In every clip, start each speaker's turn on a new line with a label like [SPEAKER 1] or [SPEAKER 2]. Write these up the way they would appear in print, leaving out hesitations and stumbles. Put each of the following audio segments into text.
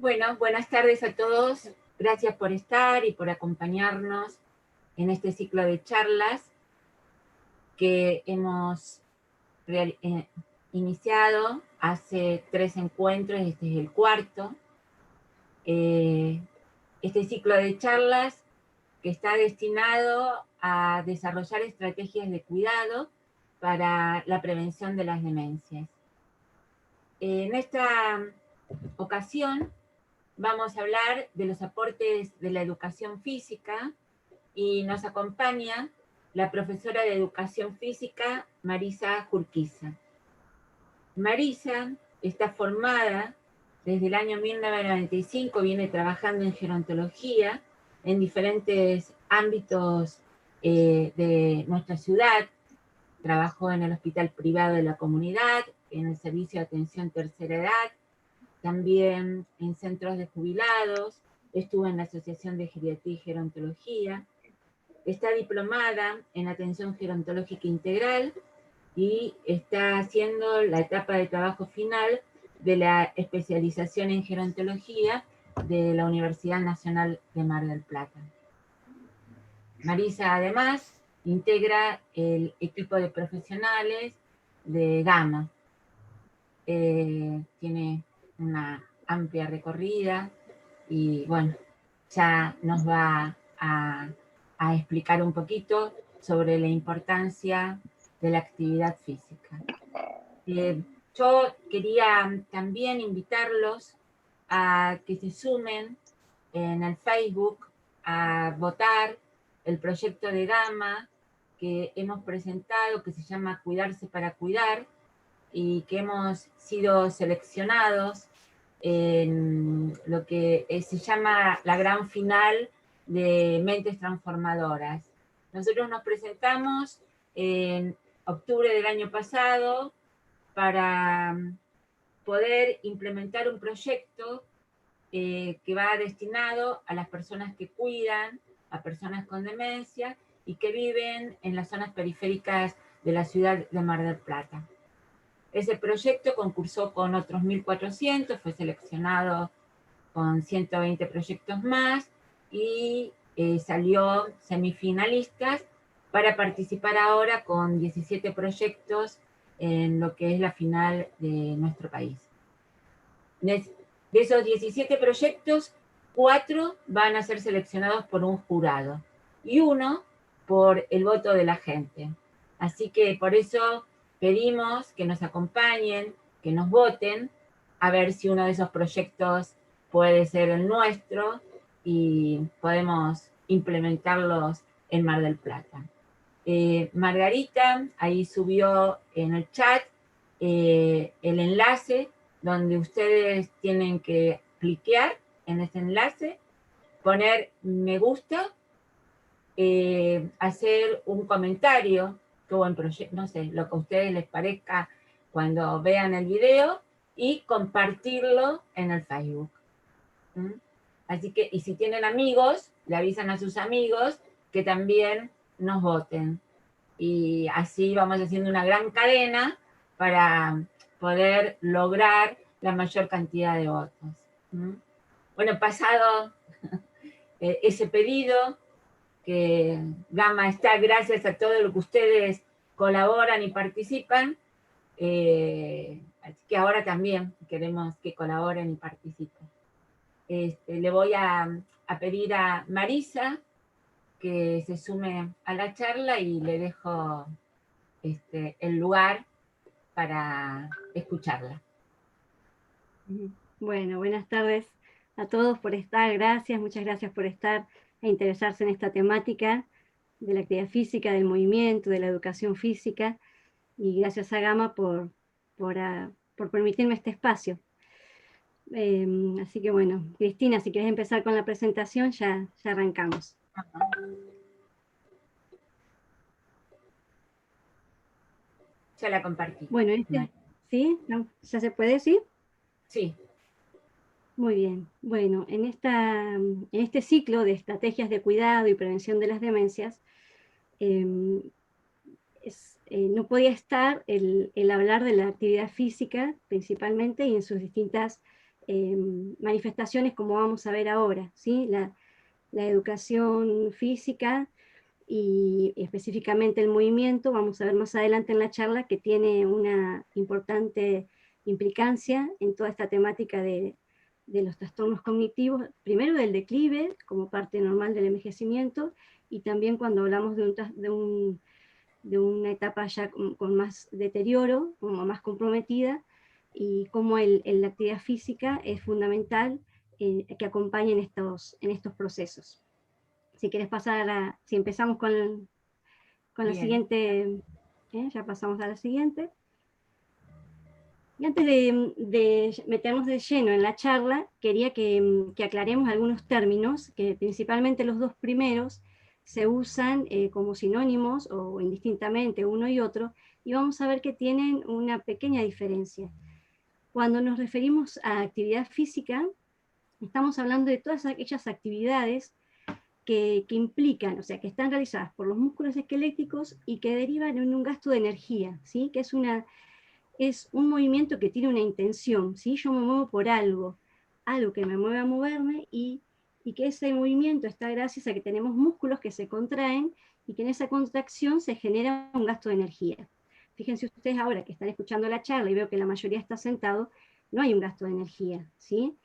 [SPEAKER 1] Bueno, buenas tardes a todos. Gracias por estar y por acompañarnos en este ciclo de charlas que hemos iniciado hace 3 encuentros, este es el cuarto. Este ciclo de charlas que está destinado a desarrollar estrategias de cuidado para la prevención de las demencias. En esta ocasión vamos a hablar de los aportes de la educación física y nos acompaña la profesora de educación física Marisa Jurquiza. Marisa está formada desde el año 1995, viene trabajando en gerontología en diferentes ámbitos de nuestra ciudad. Trabajó en el hospital privado de la comunidad, en el servicio de atención tercera edad, también en centros de jubilados, estuvo en la Asociación de Geriatría y Gerontología, está diplomada en atención gerontológica integral y está haciendo la etapa de trabajo final de la especialización en gerontología de la Universidad Nacional de Mar del Plata. Marisa además integra el equipo de profesionales de Gama. Tiene una amplia recorrida y bueno, ya nos va a explicar un poquito sobre la importancia de la actividad física. Yo quería también invitarlos a que se sumen en el Facebook a votar el proyecto de Gama que hemos presentado, que se llama Cuidarse para Cuidar, y que hemos sido seleccionados en lo que se llama la gran final de Mentes Transformadoras. Nosotros nos presentamos en octubre del año pasado para poder implementar un proyecto que va destinado a las personas que cuidan, a personas con demencia y que viven en las zonas periféricas de la ciudad de Mar del Plata. Ese proyecto concursó con otros 1.400, fue seleccionado con 120 proyectos más y salió semifinalistas para participar ahora con 17 proyectos en lo que es la final de nuestro país. De esos 17 proyectos, 4 van a ser seleccionados por un jurado y 1 por el voto de la gente. Así que por eso pedimos que nos acompañen, que nos voten, a ver si uno de esos proyectos puede ser el nuestro y podemos implementarlos en Mar del Plata. Margarita ahí subió en el chat el enlace donde ustedes tienen que cliquear en ese enlace, poner me gusta, hacer un comentario, qué buen proyecto, no sé, lo que a ustedes les parezca cuando vean el video, y compartirlo en el Facebook. Así que, y si tienen amigos, le avisan a sus amigos que también nos voten. Y así vamos haciendo una gran cadena para poder lograr la mayor cantidad de votos. Bueno, pasado ese pedido, que Gama está gracias a todo lo que ustedes colaboran y participan, así que ahora también queremos que colaboren y participen. Le voy a pedir a Marisa que se sume a la charla y le dejo el lugar para escucharla.
[SPEAKER 2] Bueno, buenas tardes a todos por estar, gracias, muchas gracias por estar e interesarse en esta temática de la actividad física, del movimiento, de la educación física, y gracias a Gama por permitirme este espacio. Así que bueno, Cristina, si quieres empezar con la presentación, ya arrancamos.
[SPEAKER 1] Ya la compartí.
[SPEAKER 2] Bueno, ¿sí? ¿Ya se puede decir?
[SPEAKER 1] Sí.
[SPEAKER 2] Muy bien. Bueno, en este ciclo de estrategias de cuidado y prevención de las demencias, no podía estar el hablar de la actividad física principalmente y en sus distintas manifestaciones como vamos a ver ahora, ¿sí? La educación física y específicamente el movimiento, vamos a ver más adelante en la charla, que tiene una importante implicancia en toda esta temática de los trastornos cognitivos, primero del declive como parte normal del envejecimiento, y también cuando hablamos de una etapa ya con más deterioro, como más comprometida, y cómo la actividad física es fundamental que acompañe en estos procesos. Si querés pasar si empezamos con la siguiente, ya pasamos a la siguiente. Y antes de meternos de lleno en la charla, quería que aclaremos algunos términos, que principalmente los dos primeros se usan como sinónimos o indistintamente uno y otro, y vamos a ver que tienen una pequeña diferencia. Cuando nos referimos a actividad física, estamos hablando de todas aquellas actividades que implican, o sea, que están realizadas por los músculos esqueléticos y que derivan en un gasto de energía, ¿sí? Que es un movimiento que tiene una intención, ¿sí? Yo me muevo por algo que me mueve a moverme, y que ese movimiento está gracias a que tenemos músculos que se contraen y que en esa contracción se genera un gasto de energía. Fíjense ustedes ahora que están escuchando la charla y veo que la mayoría está sentado, no hay un gasto de energía, ¿sí?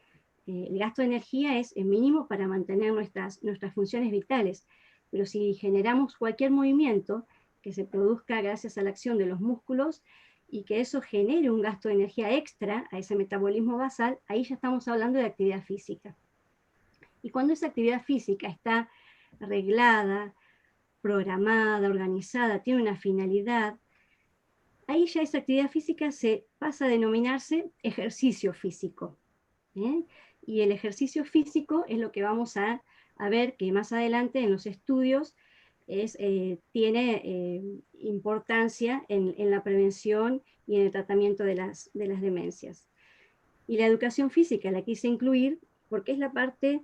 [SPEAKER 2] El gasto de energía es mínimo para mantener nuestras funciones vitales, pero si generamos cualquier movimiento que se produzca gracias a la acción de los músculos y que eso genere un gasto de energía extra a ese metabolismo basal, ahí ya estamos hablando de actividad física. Y cuando esa actividad física está arreglada, programada, organizada, tiene una finalidad, ahí ya esa actividad física se pasa a denominarse ejercicio físico. Y el ejercicio físico es lo que vamos a ver que más adelante en los estudios tiene importancia en la prevención y en el tratamiento de las demencias. Y la educación física la quise incluir porque es la parte,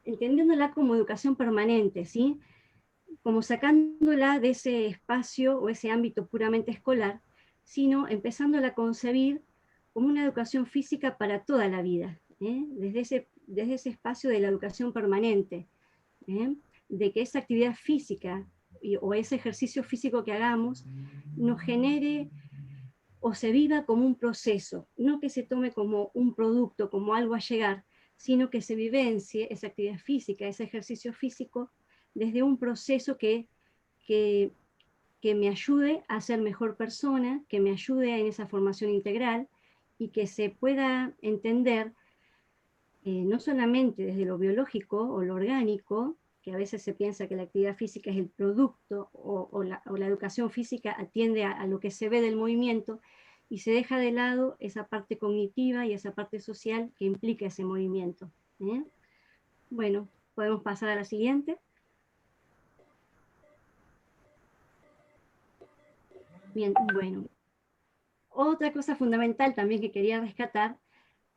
[SPEAKER 2] entendiéndola como educación permanente, ¿sí? Como sacándola de ese espacio o ese ámbito puramente escolar, sino empezándola a concebir como una educación física para toda la vida, desde ese espacio de la educación permanente, de que esa actividad física o ese ejercicio físico que hagamos nos genere o se viva como un proceso, no que se tome como un producto, como algo a llegar, sino que se vivencie esa actividad física, ese ejercicio físico, desde un proceso que me ayude a ser mejor persona, que me ayude en esa formación integral, y que se pueda entender no solamente desde lo biológico o lo orgánico, que a veces se piensa que la actividad física es el producto o la educación física atiende a lo que se ve del movimiento, y se deja de lado esa parte cognitiva y esa parte social que implica ese movimiento. Bueno, podemos pasar a la siguiente. Bien, bueno. Otra cosa fundamental también que quería rescatar,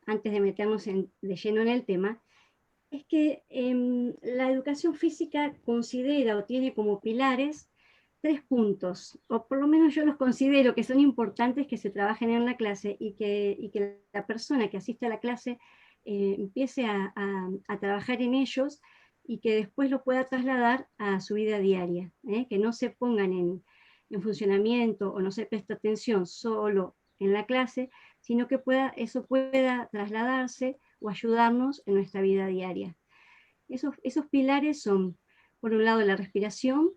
[SPEAKER 2] antes de meternos de lleno en el tema, es que la educación física considera o tiene como pilares 3 puntos, o por lo menos yo los considero que son importantes que se trabajen en la clase, y que la persona que asiste a la clase empiece a trabajar en ellos, y que después lo pueda trasladar a su vida diaria, que no se pongan en funcionamiento o no se presta atención solo en la clase, sino que eso pueda trasladarse o ayudarnos en nuestra vida diaria. Esos pilares son, por un lado, la respiración,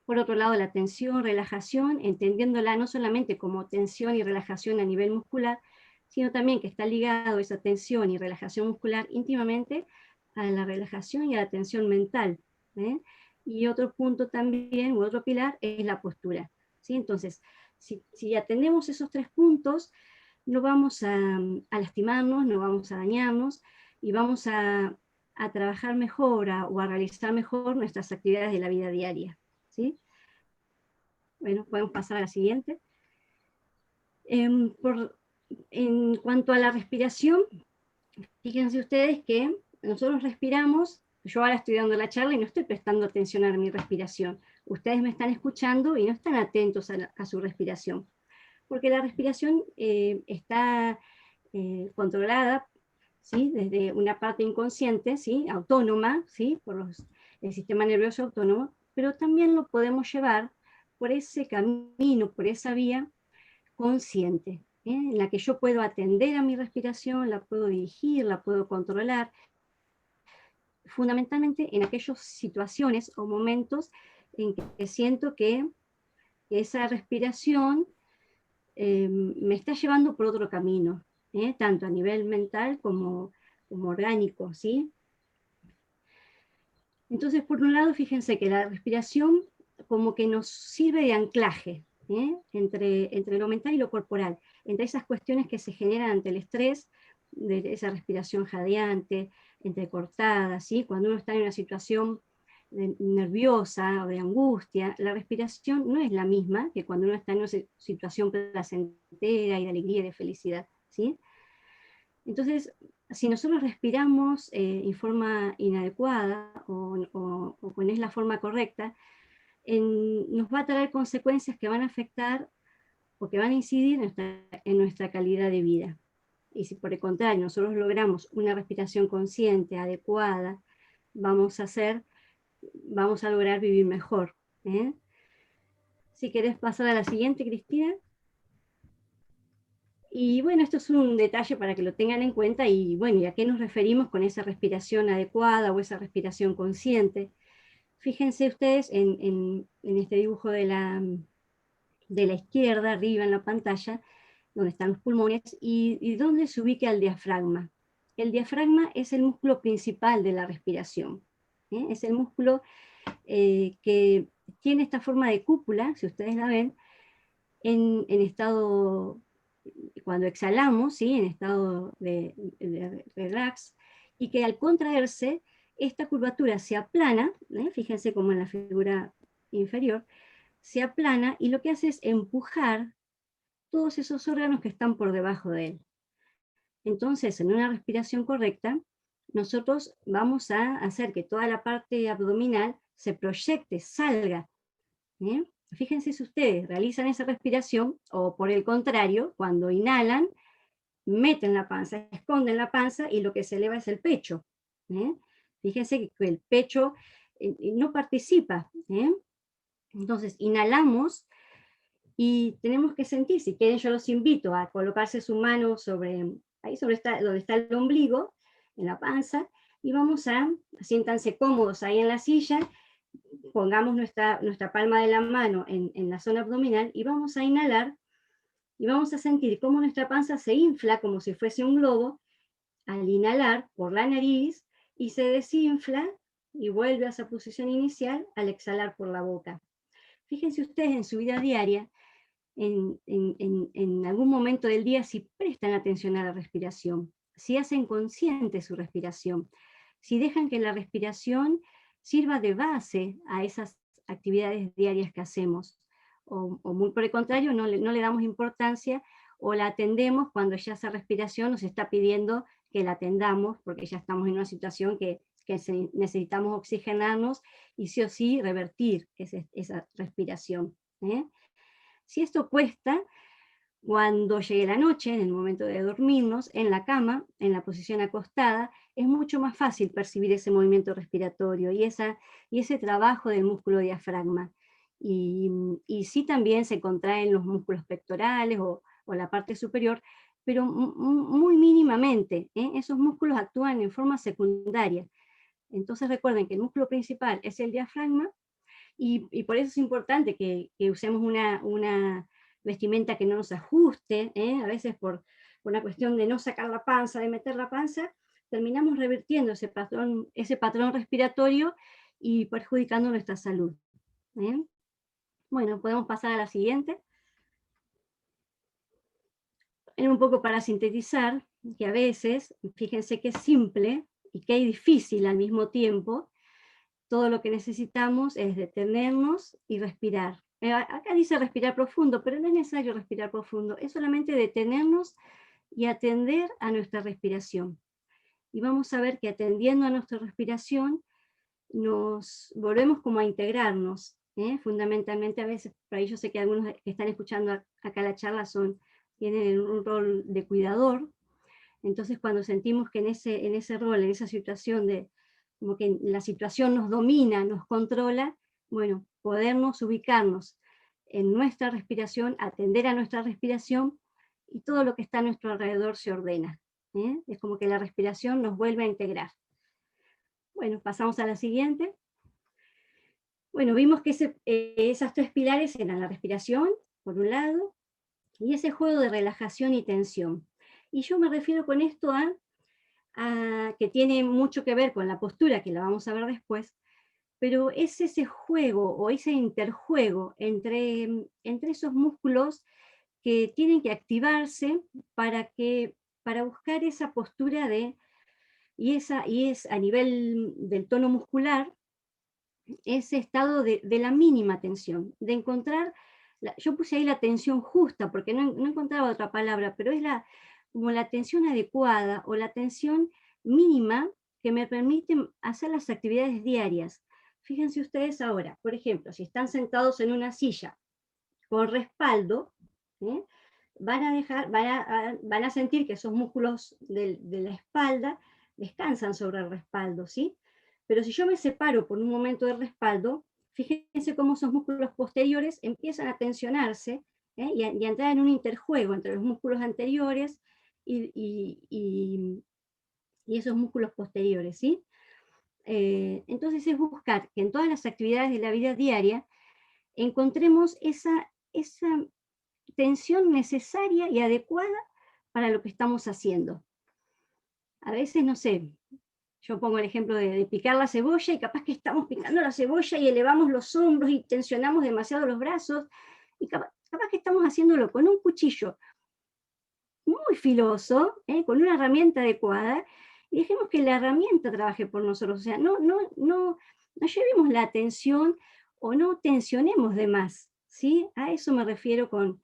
[SPEAKER 2] por otro lado, la tensión, relajación, entendiéndola no solamente como tensión y relajación a nivel muscular, sino también que está ligado esa tensión y relajación muscular íntimamente a la relajación y a la tensión mental. Y otro punto también, u otro pilar, es la postura. ¿Sí? Entonces, si atendemos esos 3 puntos, no vamos a lastimarnos, no vamos a dañarnos, y vamos a trabajar mejor o a realizar mejor nuestras actividades de la vida diaria. ¿Sí? Bueno, podemos pasar a la siguiente. En cuanto a la respiración, fíjense ustedes que nosotros respiramos. Yo ahora estoy dando la charla y no estoy prestando atención a mi respiración. Ustedes me están escuchando y no están atentos a su respiración. porque la respiración está controlada, ¿sí?, desde una parte inconsciente, ¿sí?, autónoma, ¿sí?, por el sistema nervioso autónomo, pero también lo podemos llevar por ese camino, por esa vía consciente, en la que yo puedo atender a mi respiración, la puedo dirigir, la puedo controlar, fundamentalmente en aquellas situaciones o momentos en que siento que esa respiración me está llevando por otro camino, tanto a nivel mental como orgánico, ¿sí? Entonces, por un lado, fíjense que la respiración como que nos sirve de anclaje, entre lo mental y lo corporal, entre esas cuestiones que se generan ante el estrés, de esa respiración jadeante, entrecortada, ¿sí? Cuando uno está en una situación nerviosa o de angustia, la respiración no es la misma que cuando uno está en una situación placentera y de alegría y de felicidad, ¿sí? Entonces, si nosotros respiramos en forma inadecuada o no es la forma correcta, nos va a traer consecuencias que van a afectar o que van a incidir en nuestra calidad de vida. Y si por el contrario nosotros logramos una respiración consciente, adecuada, vamos a lograr vivir mejor. Si querés pasar a la siguiente, Cristina. Y bueno, esto es un detalle para que lo tengan en cuenta y bueno, ¿y a qué nos referimos con esa respiración adecuada o esa respiración consciente? Fíjense ustedes en este dibujo de la izquierda, arriba en la pantalla, donde están los pulmones, y dónde se ubica el diafragma. El diafragma es el músculo principal de la respiración. Es el músculo que tiene esta forma de cúpula, si ustedes la ven, en estado, cuando exhalamos, ¿sí?, en estado de relax, y que al contraerse, esta curvatura se aplana, fíjense como en la figura inferior, se aplana y lo que hace es empujar todos esos órganos que están por debajo de él. Entonces, en una respiración correcta, nosotros vamos a hacer que toda la parte abdominal se proyecte, salga. Fíjense si ustedes realizan esa respiración, o por el contrario, cuando inhalan, meten la panza, esconden la panza y lo que se eleva es el pecho. Fíjense que el pecho no participa. Entonces, inhalamos y tenemos que sentir, si quieren yo los invito a colocarse su mano ahí donde está el ombligo, en la panza, y siéntanse cómodos ahí en la silla, pongamos nuestra palma de la mano en la zona abdominal y vamos a inhalar y vamos a sentir cómo nuestra panza se infla como si fuese un globo al inhalar por la nariz y se desinfla y vuelve a esa posición inicial al exhalar por la boca. Fíjense ustedes en su vida diaria, en algún momento del día, si prestan atención a la respiración, si hacen consciente su respiración, si dejan que la respiración sirva de base a esas actividades diarias que hacemos, o muy por el contrario, no le damos importancia o la atendemos cuando ya esa respiración nos está pidiendo que la atendamos, porque ya estamos en una situación que necesitamos oxigenarnos y sí o sí revertir esa respiración. Si esto cuesta, cuando llegue la noche, en el momento de dormirnos, en la cama, en la posición acostada, es mucho más fácil percibir ese movimiento respiratorio y ese trabajo del músculo diafragma. Y sí también se contraen los músculos pectorales o la parte superior, pero muy mínimamente. Esos músculos actúan en forma secundaria. Entonces recuerden que el músculo principal es el diafragma, y por eso es importante que usemos una vestimenta que no nos ajuste, a veces por una cuestión de no sacar la panza, de meter la panza, terminamos revirtiendo ese patrón respiratorio y perjudicando nuestra salud. Bueno, podemos pasar a la siguiente. Un poco para sintetizar, que a veces, fíjense que es simple y que es difícil al mismo tiempo. Todo lo que necesitamos es detenernos y respirar. Acá dice respirar profundo, pero no es necesario respirar profundo, es solamente detenernos y atender a nuestra respiración. Y vamos a ver que atendiendo a nuestra respiración nos volvemos como a integrarnos Fundamentalmente a veces, por ahí yo sé que algunos que están escuchando acá la charla tienen un rol de cuidador, entonces cuando sentimos que en ese rol, en esa situación como que la situación nos domina, nos controla, bueno, podernos ubicarnos en nuestra respiración, atender a nuestra respiración, y todo lo que está a nuestro alrededor se ordena. Es como que la respiración nos vuelve a integrar. Bueno, pasamos a la siguiente. Bueno, vimos que esas tres pilares eran la respiración, por un lado, y ese juego de relajación y tensión. Y yo me refiero con esto a que tiene mucho que ver con la postura, que la vamos a ver después, pero es ese juego o ese interjuego entre esos músculos que tienen que activarse para buscar esa postura y es a nivel del tono muscular, ese estado de la mínima tensión, de encontrar, yo puse ahí la tensión justa, porque no encontraba otra palabra, pero es como la tensión adecuada o la tensión mínima que me permite hacer las actividades diarias. Fíjense ustedes ahora, por ejemplo, si están sentados en una silla con respaldo, van a sentir que esos músculos de la espalda descansan sobre el respaldo, ¿sí? Pero si yo me separo por un momento del respaldo, fíjense cómo esos músculos posteriores empiezan a tensionarse, y a entrar en un interjuego entre los músculos anteriores y esos músculos posteriores, ¿sí? Entonces es buscar que en todas las actividades de la vida diaria encontremos esa tensión necesaria y adecuada para lo que estamos haciendo. A veces, no sé, yo pongo el ejemplo de picar la cebolla, y capaz que estamos picando la cebolla y elevamos los hombros y tensionamos demasiado los brazos, y capaz que estamos haciéndolo con un cuchillo muy filoso, con una herramienta adecuada, y dejemos que la herramienta trabaje por nosotros. O sea, no llevemos la atención o no tensionemos de más, ¿sí? A eso me refiero con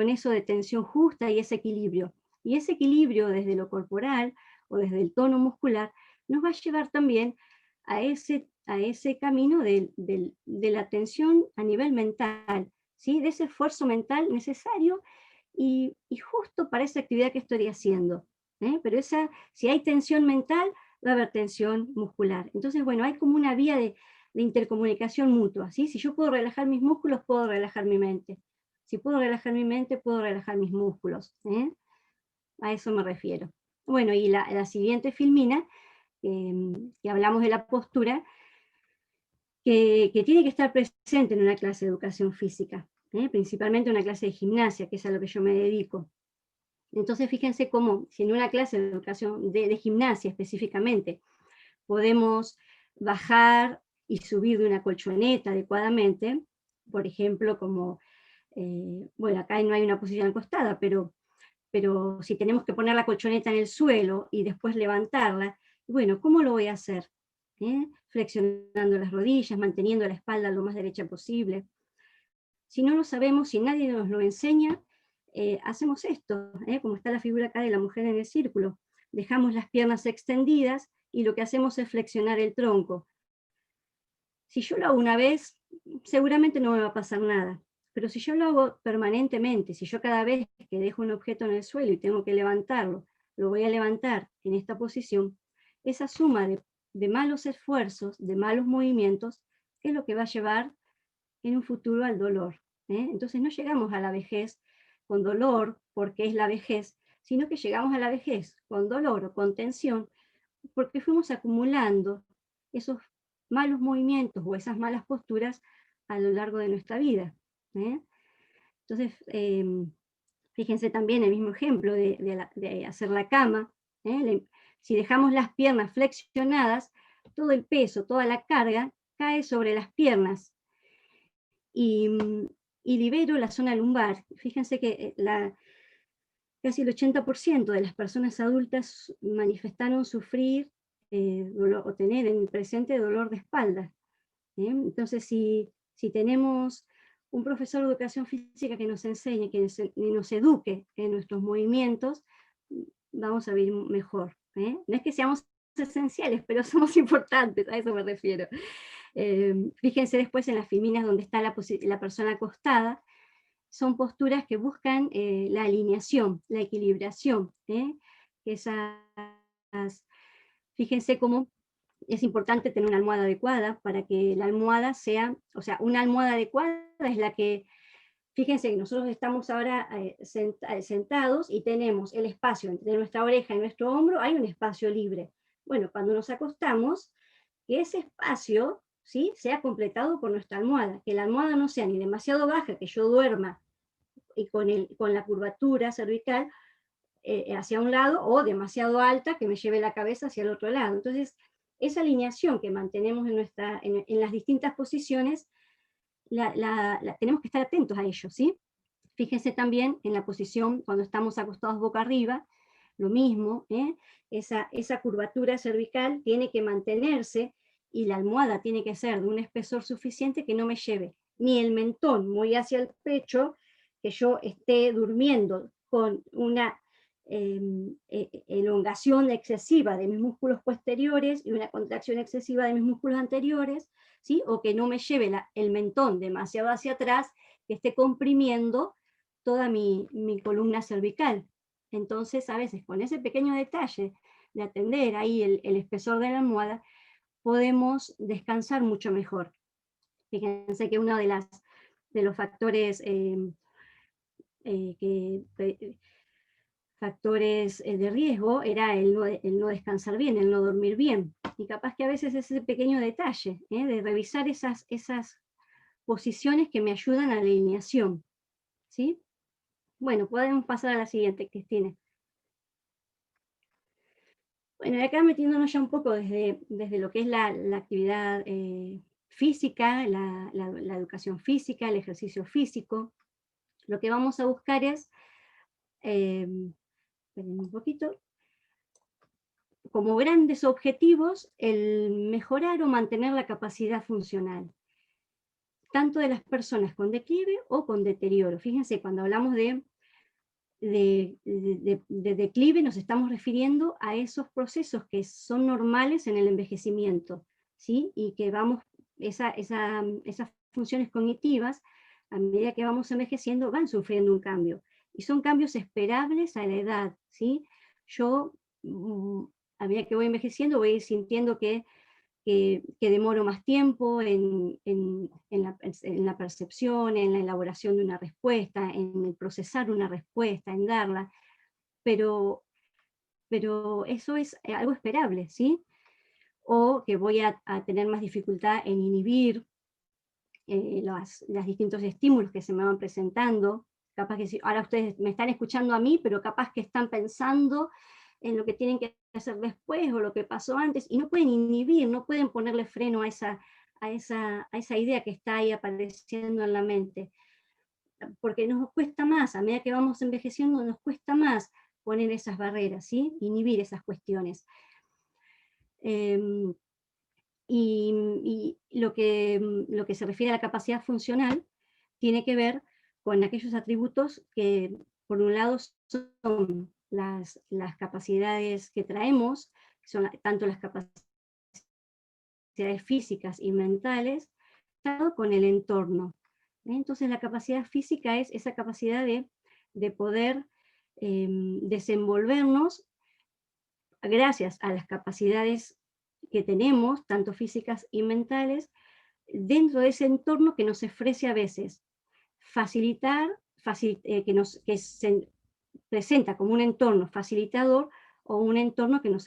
[SPEAKER 2] eso de tensión justa y ese equilibrio. Y ese equilibrio desde lo corporal o desde el tono muscular nos va a llevar también a ese camino de la tensión a nivel mental, ¿sí? De ese esfuerzo mental necesario y justo para esa actividad que estoy haciendo. Pero si hay tensión mental, va a haber tensión muscular. Entonces, bueno, hay como una vía de intercomunicación mutua, ¿sí? Si yo puedo relajar mis músculos, puedo relajar mi mente. Si puedo relajar mi mente, puedo relajar mis músculos. A eso me refiero. Bueno, y la siguiente filmina, que hablamos de la postura, que tiene que estar presente en una clase de educación física, principalmente una clase de gimnasia, que es a lo que yo me dedico. Entonces fíjense cómo, si en una clase de educación de gimnasia específicamente, podemos bajar y subir de una colchoneta adecuadamente, por ejemplo, como, bueno, acá no hay una posición acostada, pero si tenemos que poner la colchoneta en el suelo y después levantarla, bueno, ¿cómo lo voy a hacer? Flexionando las rodillas, manteniendo la espalda lo más derecha posible. Si no lo sabemos, si nadie nos lo enseña, hacemos esto, como está la figura acá de la mujer en el círculo. Dejamos las piernas extendidas y lo que hacemos es flexionar el tronco. Si yo lo hago una vez, seguramente no me va a pasar nada. Pero si yo lo hago permanentemente, si yo cada vez que dejo un objeto en el suelo y tengo que levantarlo, lo voy a levantar en esta posición, esa suma de malos esfuerzos, de malos movimientos, es lo que va a llevar en un futuro al dolor. Entonces no llegamos a la vejez con dolor porque es la vejez, sino que llegamos a la vejez con dolor o con tensión porque fuimos acumulando esos malos movimientos o esas malas posturas a lo largo de nuestra vida. Entonces, fíjense también el mismo ejemplo de hacer la cama. Si dejamos las piernas flexionadas, todo el peso, toda la carga cae sobre las piernas y libero la zona lumbar. Fíjense que casi el 80% de las personas adultas manifestaron sufrir dolor, o tener en el presente dolor de espalda. Entonces, si tenemos un profesor de educación física que nos enseñe, que nos eduque en nuestros movimientos, vamos a vivir mejor. No es que seamos esenciales, pero somos importantes, a eso me refiero. Fíjense después en las fiminas donde está la persona acostada, son posturas que buscan la alineación, la equilibración. Fíjense cómo es importante tener una almohada adecuada para que la almohada sea, o sea, una almohada adecuada es la que, fíjense que nosotros estamos ahora sentados y tenemos el espacio entre nuestra oreja y nuestro hombro, hay un espacio libre. Bueno, cuando nos acostamos, que ese espacio, ¿sí?, sea completado por nuestra almohada, que la almohada no sea ni demasiado baja, que yo duerma y con la curvatura cervical hacia un lado, o demasiado alta, que me lleve la cabeza hacia el otro lado. Entonces, esa alineación que mantenemos en las distintas posiciones, tenemos que estar atentos a ello, ¿sí? Fíjense también en la posición cuando estamos acostados boca arriba, lo mismo, esa curvatura cervical tiene que mantenerse y la almohada tiene que ser de un espesor suficiente que no me lleve ni el mentón muy hacia el pecho, que yo esté durmiendo con una elongación excesiva de mis músculos posteriores y una contracción excesiva de mis músculos anteriores, ¿sí? O que no me lleve el mentón demasiado hacia atrás, que esté comprimiendo toda mi columna cervical. Entonces, a veces, con ese pequeño detalle de atender ahí el espesor de la almohada, podemos descansar mucho mejor. Fíjense que uno de los factores factores de riesgo era el no descansar bien, el no dormir bien. Y capaz que a veces ese pequeño detalle, de revisar esas posiciones que me ayudan a la alineación, ¿sí? Bueno, podemos pasar a la siguiente, Cristina. Bueno, acá metiéndonos ya un poco desde lo que es la actividad física, la educación física, el ejercicio físico, lo que vamos a buscar es, esperen un poquito, como grandes objetivos, el mejorar o mantener la capacidad funcional, tanto de las personas con declive o con deterioro. Fíjense, cuando hablamos de declive nos estamos refiriendo a esos procesos que son normales en el envejecimiento, ¿sí? Y que esas funciones cognitivas, a medida que vamos envejeciendo, van sufriendo un cambio. Y son cambios esperables a la edad, ¿sí? Yo, a medida que voy envejeciendo, voy sintiendo que demoro más tiempo en la percepción, en la elaboración de una respuesta, en el procesar una respuesta, en darla, pero eso es algo esperable, ¿sí? O que voy a tener más dificultad en inhibir los distintos estímulos que se me van presentando. Capaz que ahora ustedes me están escuchando a mí, pero capaz que están pensando en lo que tienen que hacer después o lo que pasó antes, y no pueden inhibir, no pueden ponerle freno a esa idea que está ahí apareciendo en la mente. Porque nos cuesta más, a medida que vamos envejeciendo, nos cuesta más poner esas barreras, ¿sí? Inhibir esas cuestiones. Y lo que se refiere a la capacidad funcional tiene que ver con aquellos atributos que, por un lado, son las capacidades que traemos, que son tanto las capacidades físicas y mentales, con el entorno. Entonces la capacidad física es esa capacidad de poder desenvolvernos gracias a las capacidades que tenemos, tanto físicas y mentales, dentro de ese entorno que nos ofrece a veces facilitar, que se presenta como un entorno facilitador o un entorno que nos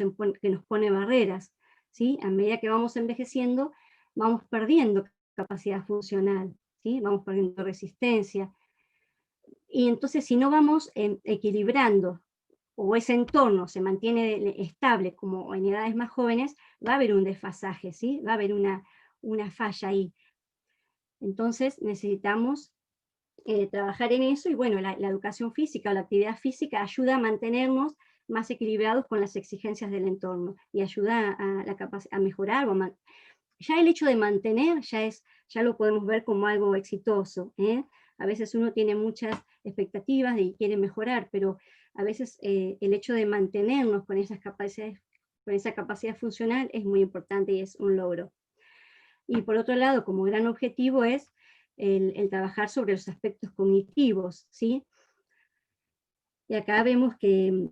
[SPEAKER 2] pone barreras, ¿sí? A medida que vamos envejeciendo, vamos perdiendo capacidad funcional, ¿sí? Vamos perdiendo resistencia. Y entonces, si no vamos equilibrando, o ese entorno se mantiene estable como en edades más jóvenes, va a haber un desfasaje, ¿sí? Va a haber una falla ahí. Entonces necesitamos trabajar en eso, y bueno, la educación física o la actividad física ayuda a mantenernos más equilibrados con las exigencias del entorno, y ayuda a mejorar, ya el hecho de mantener ya lo podemos ver como algo exitoso, ¿eh? A veces uno tiene muchas expectativas y quiere mejorar, pero a veces el hecho de mantenernos con esas capacidades, con esa capacidad funcional, es muy importante y es un logro. Y por otro lado, como gran objetivo es el trabajar sobre los aspectos cognitivos, ¿sí? Y acá vemos que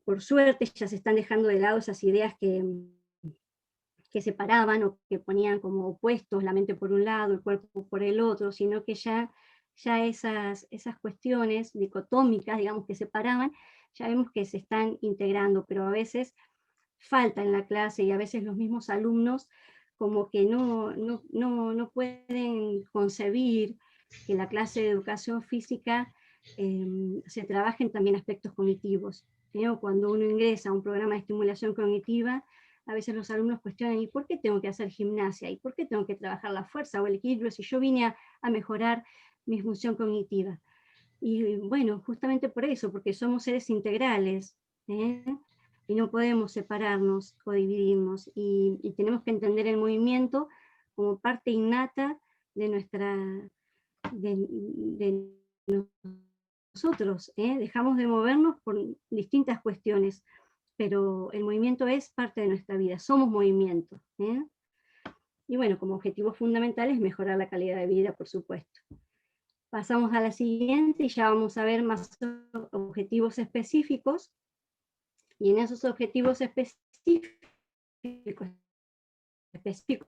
[SPEAKER 2] por suerte ya se están dejando de lado esas ideas que separaban o que ponían como opuestos la mente por un lado, el cuerpo por el otro, sino que ya esas cuestiones dicotómicas, digamos, que separaban, ya vemos que se están integrando, pero a veces falta en la clase y a veces los mismos alumnos como que no pueden concebir que en la clase de educación física se trabajen también aspectos cognitivos. ¿No? Cuando uno ingresa a un programa de estimulación cognitiva, a veces los alumnos cuestionan, ¿y por qué tengo que hacer gimnasia? ¿Y por qué tengo que trabajar la fuerza o el equilibrio si yo vine a mejorar mi función cognitiva? Y bueno, justamente por eso, porque somos seres integrales, ¿eh? Y no podemos separarnos o dividirnos, y tenemos que entender el movimiento como parte innata de de nosotros, ¿eh? Dejamos de movernos por distintas cuestiones, pero el movimiento es parte de nuestra vida, somos movimiento, ¿eh? Y bueno, como objetivo fundamental es mejorar la calidad de vida, por supuesto. Pasamos a la siguiente y ya vamos a ver más objetivos específicos, y en esos objetivos específicos de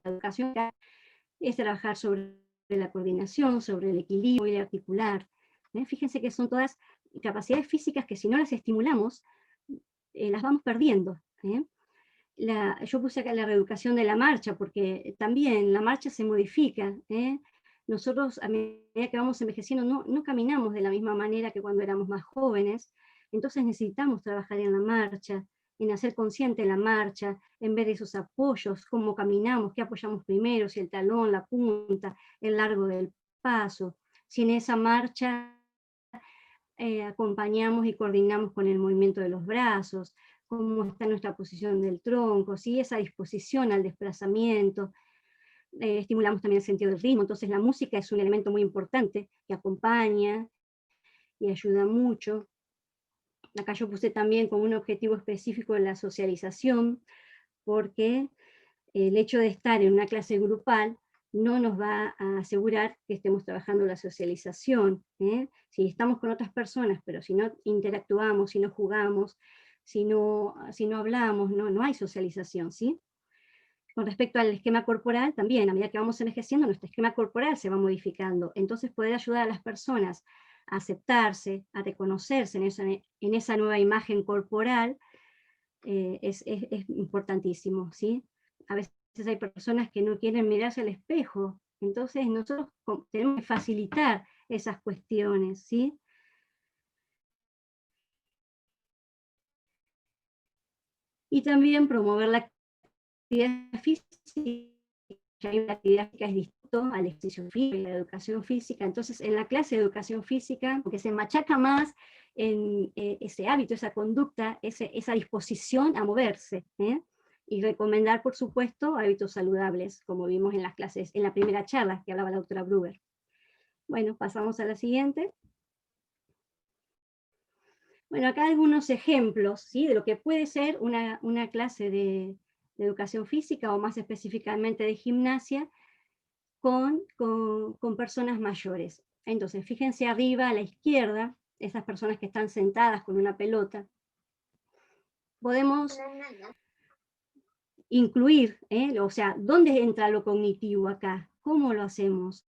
[SPEAKER 2] educación es trabajar sobre la coordinación, sobre el equilibrio y el articular. Fíjense que son todas capacidades físicas que si no las estimulamos, las vamos perdiendo. Yo puse acá la reeducación de la marcha, porque también la marcha se modifica. Nosotros, a medida que vamos envejeciendo, no caminamos de la misma manera que cuando éramos más jóvenes, entonces necesitamos trabajar en la marcha, en hacer consciente la marcha, en ver esos apoyos, cómo caminamos, qué apoyamos primero, si el talón, la punta, el largo del paso, si en esa marcha acompañamos y coordinamos con el movimiento de los brazos, cómo está nuestra posición del tronco, si esa disposición al desplazamiento. Estimulamos también el sentido del ritmo, entonces la música es un elemento muy importante que acompaña y ayuda mucho. Acá yo puse también como un objetivo específico la socialización, porque el hecho de estar en una clase grupal no nos va a asegurar que estemos trabajando la socialización. Si estamos con otras personas, pero si no interactuamos, si no jugamos, si no hablamos, no hay socialización, ¿sí? Con respecto al esquema corporal, también, a medida que vamos envejeciendo, nuestro esquema corporal se va modificando. Entonces, poder ayudar a las personas a aceptarse, a reconocerse en esa nueva imagen corporal, es importantísimo, ¿sí? A veces hay personas que no quieren mirarse al espejo, entonces nosotros tenemos que facilitar esas cuestiones, ¿sí? Y también promover la actividad física. Hay una actividad física es distinto al ejercicio físico y la educación física. Entonces, en la clase de educación física, porque se machaca más en ese hábito, esa conducta, esa disposición a moverse, y recomendar, por supuesto, hábitos saludables, como vimos en las clases, en la primera charla que hablaba la doctora Bruber. Bueno, pasamos a la siguiente. Bueno, acá algunos ejemplos, ¿sí?, de lo que puede ser una clase de educación física, o más específicamente de gimnasia, con personas mayores. Entonces, fíjense arriba a la izquierda, esas personas que están sentadas con una pelota. Podemos incluir, o sea, ¿dónde entra lo cognitivo acá? ¿Cómo lo hacemos?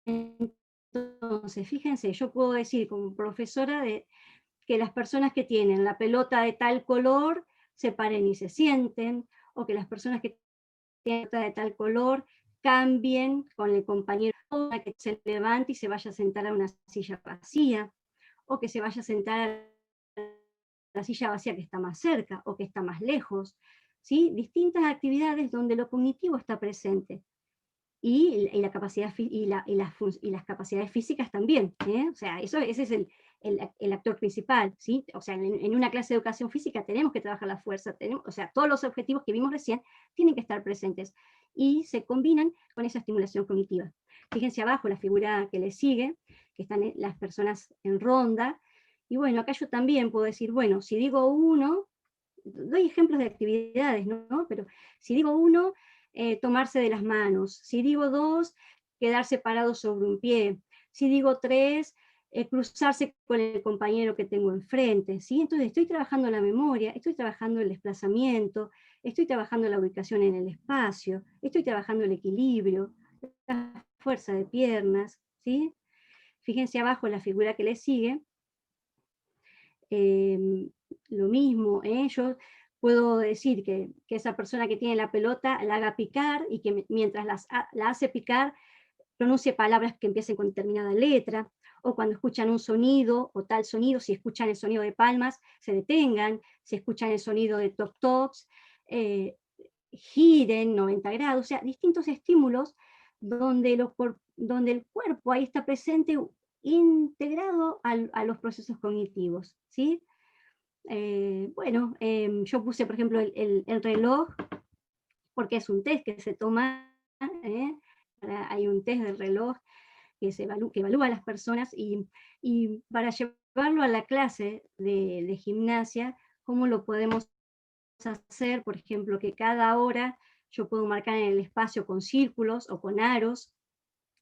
[SPEAKER 2] Entonces, fíjense, yo puedo decir como profesora que las personas que tienen la pelota de tal color se paren y se sienten, o que las personas que tienen la pelota de tal color cambien con el compañero, que se levante y se vaya a sentar a una silla vacía, o que se vaya a sentar a la silla vacía que está más cerca, o que está más lejos, ¿sí? Distintas actividades donde lo cognitivo está presente. Y la capacidad y las capacidades físicas también, o sea, ese es el actor principal, ¿sí? O sea, en una clase de educación física tenemos que trabajar la fuerza, o sea, todos los objetivos que vimos recién tienen que estar presentes y se combinan con esa estimulación cognitiva. Fíjense abajo la figura que le sigue, que están las personas en ronda, y bueno, acá yo también puedo decir, bueno, si digo uno, doy ejemplos de actividades, ¿no? Pero si digo uno, tomarse de las manos. Si digo 2, quedarse parado sobre un pie. Si digo 3, cruzarse con el compañero que tengo enfrente, ¿sí? Entonces estoy trabajando la memoria, estoy trabajando el desplazamiento, estoy trabajando la ubicación en el espacio, estoy trabajando el equilibrio, la fuerza de piernas, ¿sí? Fíjense abajo la figura que le sigue. Lo mismo, yo puedo decir que esa persona que tiene la pelota la haga picar y que mientras la hace picar pronuncie palabras que empiecen con determinada letra, o cuando escuchan un sonido o tal sonido, si escuchan el sonido de palmas, se detengan, si escuchan el sonido de toc-tocs, giren 90 grados, o sea, distintos estímulos donde, donde el cuerpo ahí está presente integrado a los procesos cognitivos, ¿sí? Bueno, yo puse, por ejemplo, el reloj, porque es un test que se toma, hay un test del reloj que evalúa a las personas, y para llevarlo a la clase de gimnasia, ¿cómo lo podemos hacer? Por ejemplo, que cada hora yo puedo marcar en el espacio con círculos o con aros,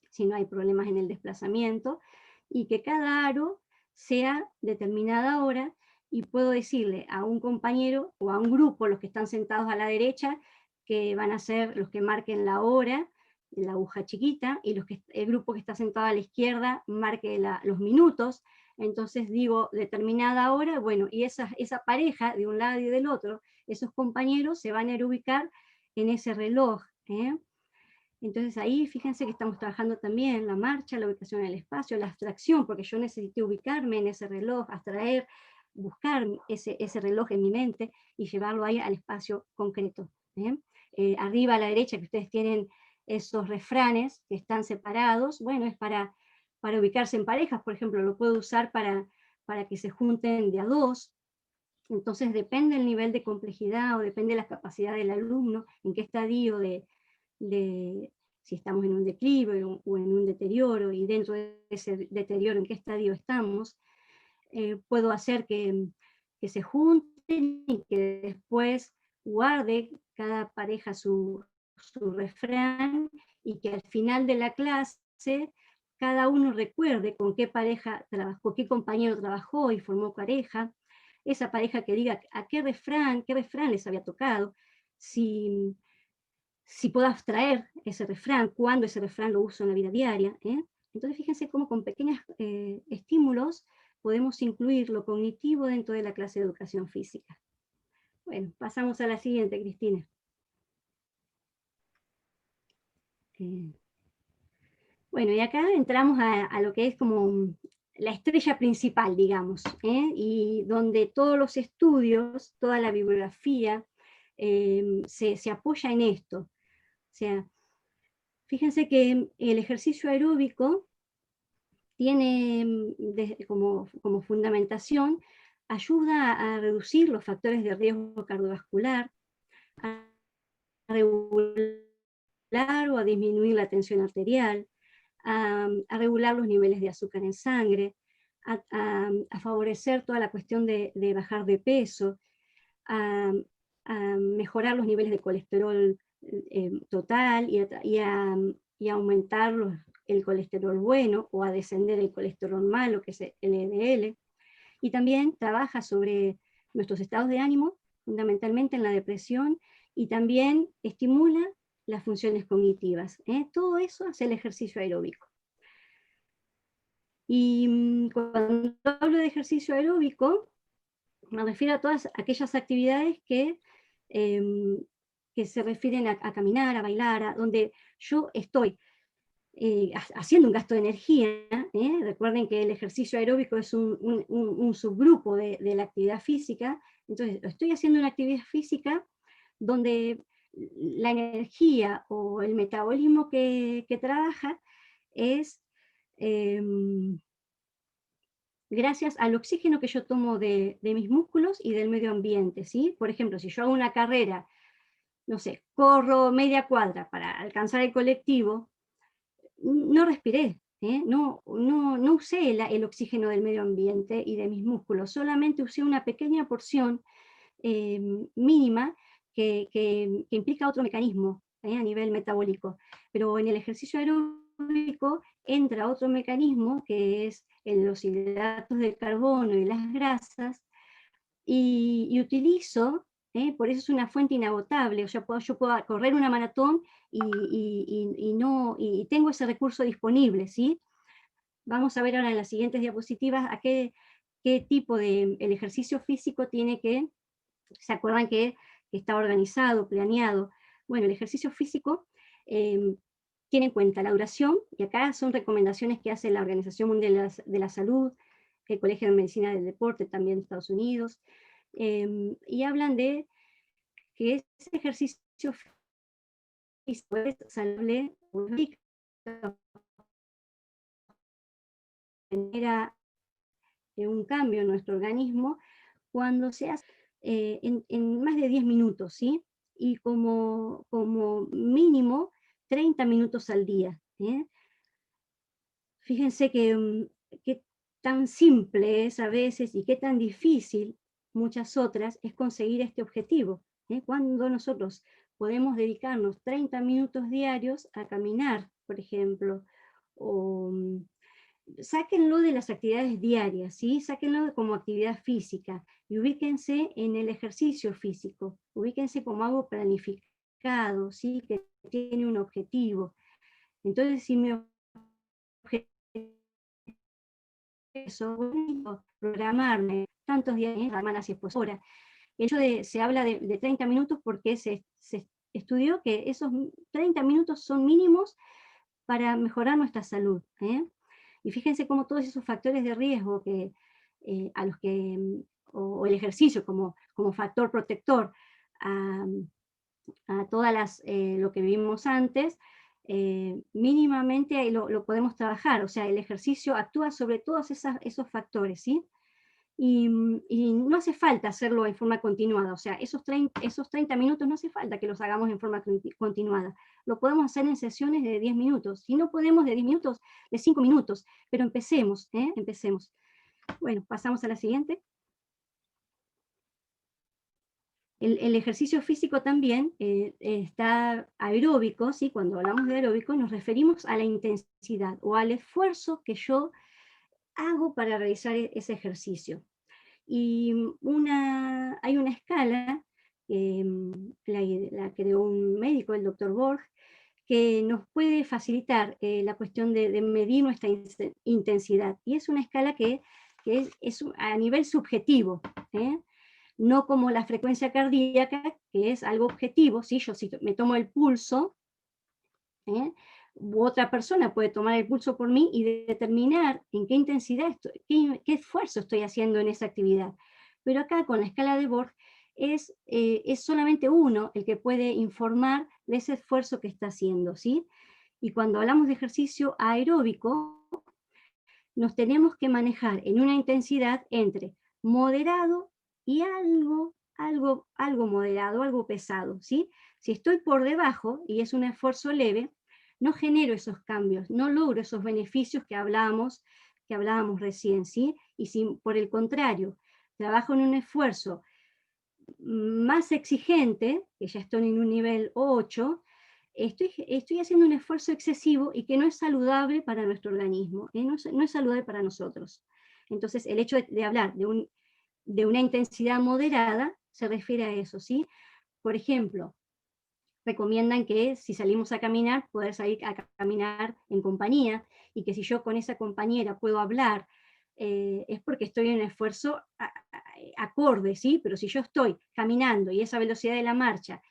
[SPEAKER 2] si no hay problemas en el desplazamiento, y que cada aro sea determinada hora, y puedo decirle a un compañero o a un grupo, los que están sentados a la derecha, que van a ser los que marquen la hora, la aguja chiquita, y el grupo que está sentado a la izquierda marque los minutos. Entonces digo determinada hora, bueno, y esa pareja de un lado y del otro, esos compañeros se van a ubicar en ese reloj, ¿eh? Entonces ahí fíjense que estamos trabajando también la marcha, la ubicación en el espacio, la abstracción, porque yo necesité ubicarme en ese reloj, abstraer, buscar ese reloj en mi mente y llevarlo ahí al espacio concreto. Arriba a la derecha, que ustedes tienen esos refranes que están separados, bueno, es para ubicarse en parejas, por ejemplo, lo puedo usar para que se junten de a dos. Entonces depende del nivel de complejidad o depende de la capacidad del alumno, en qué estadio si estamos en un declive o en un deterioro, y dentro de ese deterioro en qué estadio estamos, puedo hacer que se junten y que después guarde cada pareja su refrán, y que al final de la clase cada uno recuerde con qué pareja trabajó, qué compañero trabajó y formó pareja, esa pareja que diga a qué refrán les había tocado, si puedo abstraer ese refrán, cuándo ese refrán lo uso en la vida diaria. Entonces fíjense cómo con pequeños estímulos podemos incluir lo cognitivo dentro de la clase de educación física. Bueno, pasamos a la siguiente, Cristina. Bueno, y acá entramos a lo que es como la estrella principal, digamos, y donde todos los estudios, toda la bibliografía, se apoya en esto. O sea, fíjense que el ejercicio aeróbico tiene como fundamentación, ayuda a reducir los factores de riesgo cardiovascular, a regular o a disminuir la tensión arterial, a regular los niveles de azúcar en sangre, a favorecer toda la cuestión de bajar de peso, a mejorar los niveles de colesterol total, y a aumentar el colesterol bueno, o a descender el colesterol malo, que es el LDL. Y también trabaja sobre nuestros estados de ánimo, fundamentalmente en la depresión, y también estimula las funciones cognitivas. Todo eso hace el ejercicio aeróbico. Y cuando hablo de ejercicio aeróbico, me refiero a todas aquellas actividades que se refieren a caminar, a bailar, donde yo estoy haciendo un gasto de energía. Recuerden que el ejercicio aeróbico es un subgrupo de la actividad física. Entonces estoy haciendo una actividad física donde la energía o el metabolismo que trabaja es gracias al oxígeno que yo tomo de mis músculos y del medio ambiente, ¿sí? Por ejemplo, si yo hago una carrera, no sé, corro media cuadra para alcanzar el colectivo, no respiré, no usé el oxígeno del medio ambiente y de mis músculos, solamente usé una pequeña porción mínima que implica otro mecanismo, a nivel metabólico. Pero en el ejercicio aeróbico entra otro mecanismo, que es en los hidratos de carbono y las grasas, y utilizo, por eso es una fuente inagotable, o sea, yo puedo correr una maratón y tengo ese recurso disponible, ¿sí? Vamos a ver ahora en las siguientes diapositivas a qué tipo de el ejercicio físico tiene que, ¿se acuerdan que está organizado, planeado? Bueno, el ejercicio físico tiene en cuenta la duración, y acá son recomendaciones que hace la Organización Mundial de la Salud, el Colegio de Medicina del Deporte también de Estados Unidos, y hablan de que ese ejercicio físico es saludable, genera un cambio en nuestro organismo cuando se hace en más de 10 minutos, ¿sí? Y como mínimo 30 minutos al día. Fíjense qué tan simple es a veces y qué tan difícil muchas otras es conseguir este objetivo. Cuando nosotros podemos dedicarnos 30 minutos diarios a caminar, por ejemplo, o sáquenlo de las actividades diarias, ¿sí? Sáquenlo como actividad física y ubíquense en el ejercicio físico, ubíquense como algo planificado, ¿sí? Que tiene un objetivo. Entonces, si mi objetivo es programarme tantos días en la semana, si es posible. El hecho se habla de 30 minutos porque se estudió que esos 30 minutos son mínimos para mejorar nuestra salud. Y fíjense cómo todos esos factores de riesgo a los que, o el ejercicio como factor protector a todas lo que vimos antes, mínimamente ahí lo podemos trabajar. O sea, el ejercicio actúa sobre todos esos factores, ¿sí? Y no hace falta hacerlo en forma continuada, o sea, esos 30 minutos no hace falta que los hagamos en forma continuada, lo podemos hacer en sesiones de 10 minutos, si no podemos de 10 minutos, de 5 minutos, pero empecemos, empecemos. Bueno, pasamos a la siguiente. El ejercicio físico también está aeróbico, ¿sí? Cuando hablamos de aeróbico nos referimos a la intensidad o al esfuerzo que yo hago para realizar ese ejercicio. Y hay una escala, la creó un médico, el doctor Borg, que nos puede facilitar la cuestión de medir nuestra intensidad. Y es una escala que es a nivel subjetivo, no como la frecuencia cardíaca, que es algo objetivo. ¿Sí? Yo si me tomo el pulso, u otra persona puede tomar el pulso por mí y determinar en qué intensidad qué esfuerzo estoy haciendo en esa actividad. Pero acá con la escala de Borg es solamente uno el que puede informar de ese esfuerzo que está haciendo, ¿sí? Y cuando hablamos de ejercicio aeróbico, nos tenemos que manejar en una intensidad entre moderado y algo moderado, algo pesado, ¿sí? Si estoy por debajo y es un esfuerzo leve, no genero esos cambios, no logro esos beneficios que hablábamos recién, ¿sí? Y si por el contrario trabajo en un esfuerzo más exigente, que ya estoy en un nivel 8, estoy haciendo un esfuerzo excesivo y que no es saludable para nuestro organismo, no es saludable para nosotros. Entonces, el hecho de hablar de una intensidad moderada se refiere a eso, ¿sí? Por ejemplo, recomiendan que si salimos a caminar, poder salir a caminar en compañía, y que si yo con esa compañera puedo hablar, es porque estoy en un esfuerzo acorde, ¿sí? Pero si yo estoy caminando y esa velocidad de la marcha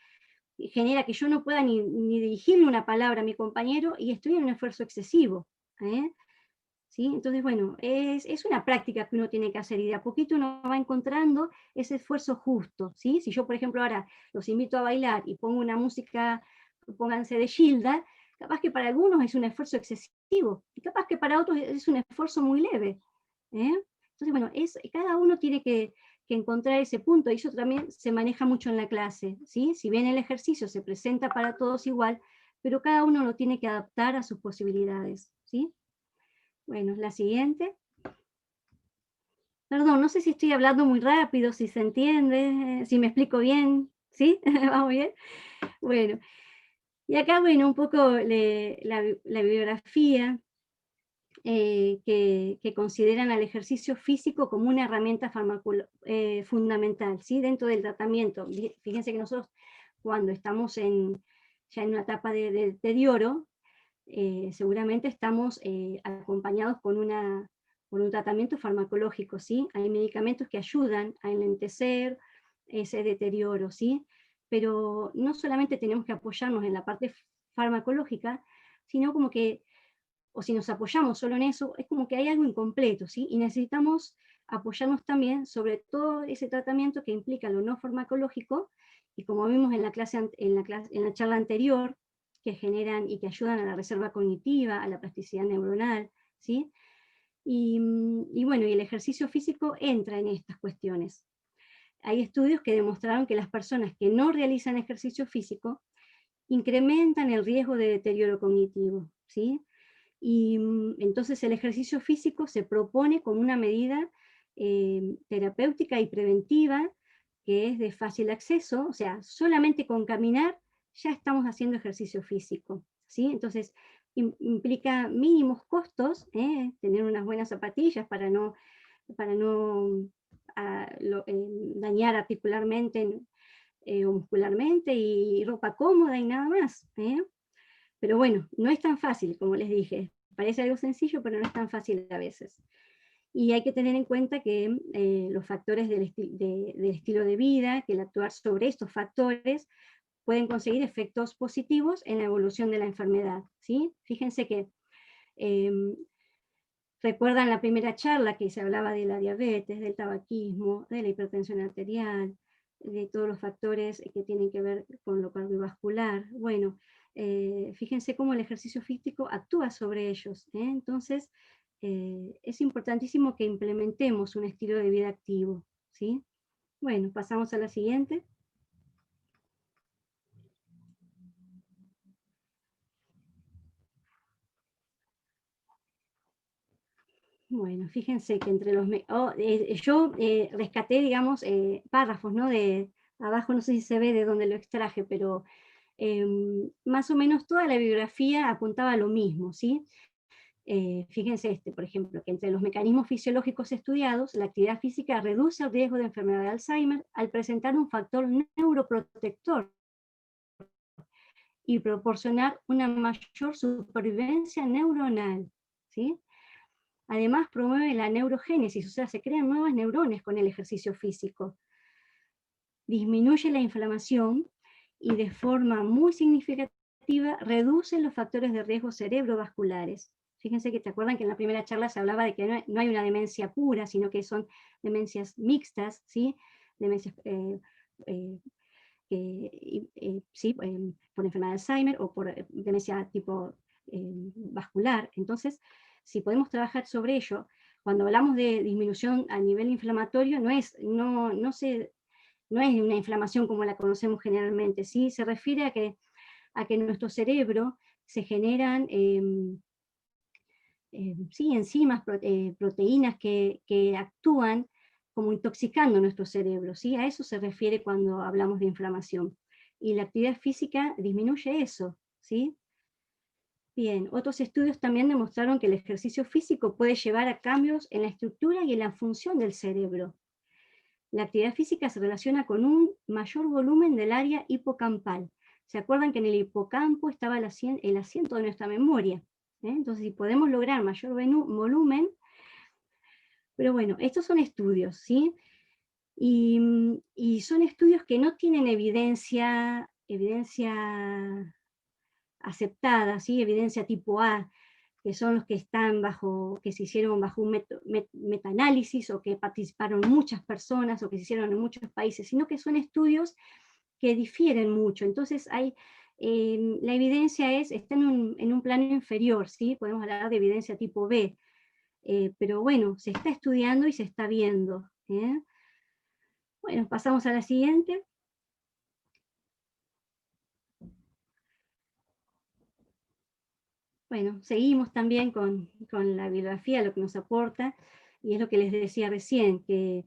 [SPEAKER 2] genera que yo no pueda ni dirigirle una palabra a mi compañero, y estoy en un esfuerzo excesivo, ¿sí? Entonces, bueno, es una práctica que uno tiene que hacer, y de a poquito uno va encontrando ese esfuerzo justo, ¿sí? Si yo, por ejemplo, ahora los invito a bailar y pongo una música, pónganse de Gilda, capaz que para algunos es un esfuerzo excesivo, y capaz que para otros es un esfuerzo muy leve. Entonces, bueno, cada uno tiene que encontrar ese punto, y eso también se maneja mucho en la clase, ¿sí? Si bien el ejercicio se presenta para todos igual, pero cada uno lo tiene que adaptar a sus posibilidades, ¿sí? Bueno, la siguiente. Perdón, no sé si estoy hablando muy rápido, si se entiende, si me explico bien, ¿sí? ¿Vamos bien? Bueno, Y acá, bueno, un poco la bibliografía que consideran al ejercicio físico como una herramienta fundamental, ¿sí? Dentro del tratamiento. Fíjense que nosotros cuando estamos ya en una etapa de deterioro, seguramente estamos acompañados con un tratamiento farmacológico, ¿sí? Hay medicamentos que ayudan a enlentecer ese deterioro, ¿sí? Pero no solamente tenemos que apoyarnos en la parte farmacológica, sino como que, o si nos apoyamos solo en eso, es como que hay algo incompleto, ¿sí? Y necesitamos apoyarnos también sobre todo ese tratamiento que implica lo no farmacológico, y como vimos en la charla anterior, que generan y que ayudan a la reserva cognitiva, a la plasticidad neuronal, ¿sí? Y bueno, y el ejercicio físico entra en estas cuestiones. Hay estudios que demostraron que las personas que no realizan ejercicio físico incrementan el riesgo de deterioro cognitivo, ¿sí? Y entonces el ejercicio físico se propone como una medida terapéutica y preventiva, que es de fácil acceso, o sea, solamente con caminar ya estamos haciendo ejercicio físico, ¿sí? Entonces implica mínimos costos, tener unas buenas zapatillas para no dañar articularmente o muscularmente, y ropa cómoda y nada más, Pero bueno, no es tan fácil, como les dije. Parece algo sencillo, pero no es tan fácil a veces. Y hay que tener en cuenta que los factores del estilo de vida, que el actuar sobre estos factores, pueden conseguir efectos positivos en la evolución de la enfermedad, ¿sí? Fíjense que recuerdan la primera charla que se hablaba de la diabetes, del tabaquismo, de la hipertensión arterial, de todos los factores que tienen que ver con lo cardiovascular. Bueno, fíjense cómo el ejercicio físico actúa sobre ellos, ¿eh? Entonces, es importantísimo que implementemos un estilo de vida activo, ¿sí? Bueno, pasamos a la siguiente. Bueno, fíjense que entre los... yo rescaté, digamos, párrafos, ¿no? De abajo, no sé si se ve de dónde lo extraje, pero más o menos toda la bibliografía apuntaba a lo mismo, ¿sí? Fíjense por ejemplo, que entre los mecanismos fisiológicos estudiados, la actividad física reduce el riesgo de enfermedad de Alzheimer al presentar un factor neuroprotector y proporcionar una mayor supervivencia neuronal, ¿sí? Además, promueve la neurogénesis, o sea, se crean nuevas neuronas con el ejercicio físico. Disminuye la inflamación y de forma muy significativa reduce los factores de riesgo cerebrovasculares. Fíjense que te acuerdan que en la primera charla se hablaba de que no hay una demencia pura, sino que son demencias mixtas, ¿sí? Demencias sí, por enfermedad de Alzheimer o por demencia tipo vascular. Entonces, si podemos trabajar sobre ello, cuando hablamos de disminución a nivel inflamatorio, no es una inflamación como la conocemos generalmente, ¿sí? Se refiere a que en nuestro cerebro se generan sí, enzimas, proteínas que actúan como intoxicando nuestro cerebro, ¿sí? A eso se refiere cuando hablamos de inflamación. Y la actividad física disminuye eso, ¿sí? Bien, otros estudios también demostraron que el ejercicio físico puede llevar a cambios en la estructura y en la función del cerebro. La actividad física se relaciona con un mayor volumen del área hipocampal. ¿Se acuerdan que en el hipocampo estaba el asiento de nuestra memoria? Entonces, si podemos lograr mayor volumen, pero bueno, estos son estudios, ¿sí? Y son estudios que no tienen evidencia aceptada, ¿sí? Evidencia tipo A, que son los que están que se hicieron bajo un metaanálisis, o que participaron muchas personas, o que se hicieron en muchos países, sino que son estudios que difieren mucho. Entonces la evidencia está en un plano inferior, ¿sí? Podemos hablar de evidencia tipo B, pero bueno, se está estudiando y se está viendo. Bueno, pasamos a la siguiente. Bueno, seguimos también con la bibliografía, lo que nos aporta, y es lo que les decía recién, que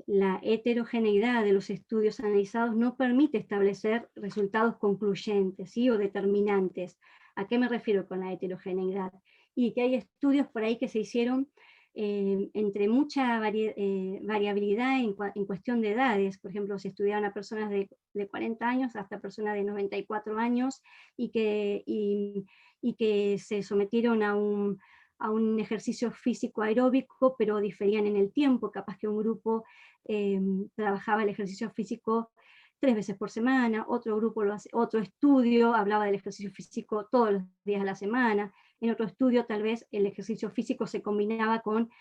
[SPEAKER 2] la heterogeneidad de los estudios analizados no permite establecer resultados concluyentes, ¿sí? O determinantes. ¿A qué me refiero con la heterogeneidad? Y que hay estudios por ahí que se hicieron entre mucha variabilidad en cuestión de edades. Por ejemplo, se estudiaron a personas de 40 años hasta personas de 94 años y que se sometieron a un ejercicio físico aeróbico, pero diferían en el tiempo. Capaz que un grupo trabajaba el ejercicio físico 3 veces por semana, otro grupo otro estudio hablaba del ejercicio físico todos los días a la semana, en otro estudio tal vez el ejercicio físico se combinaba con,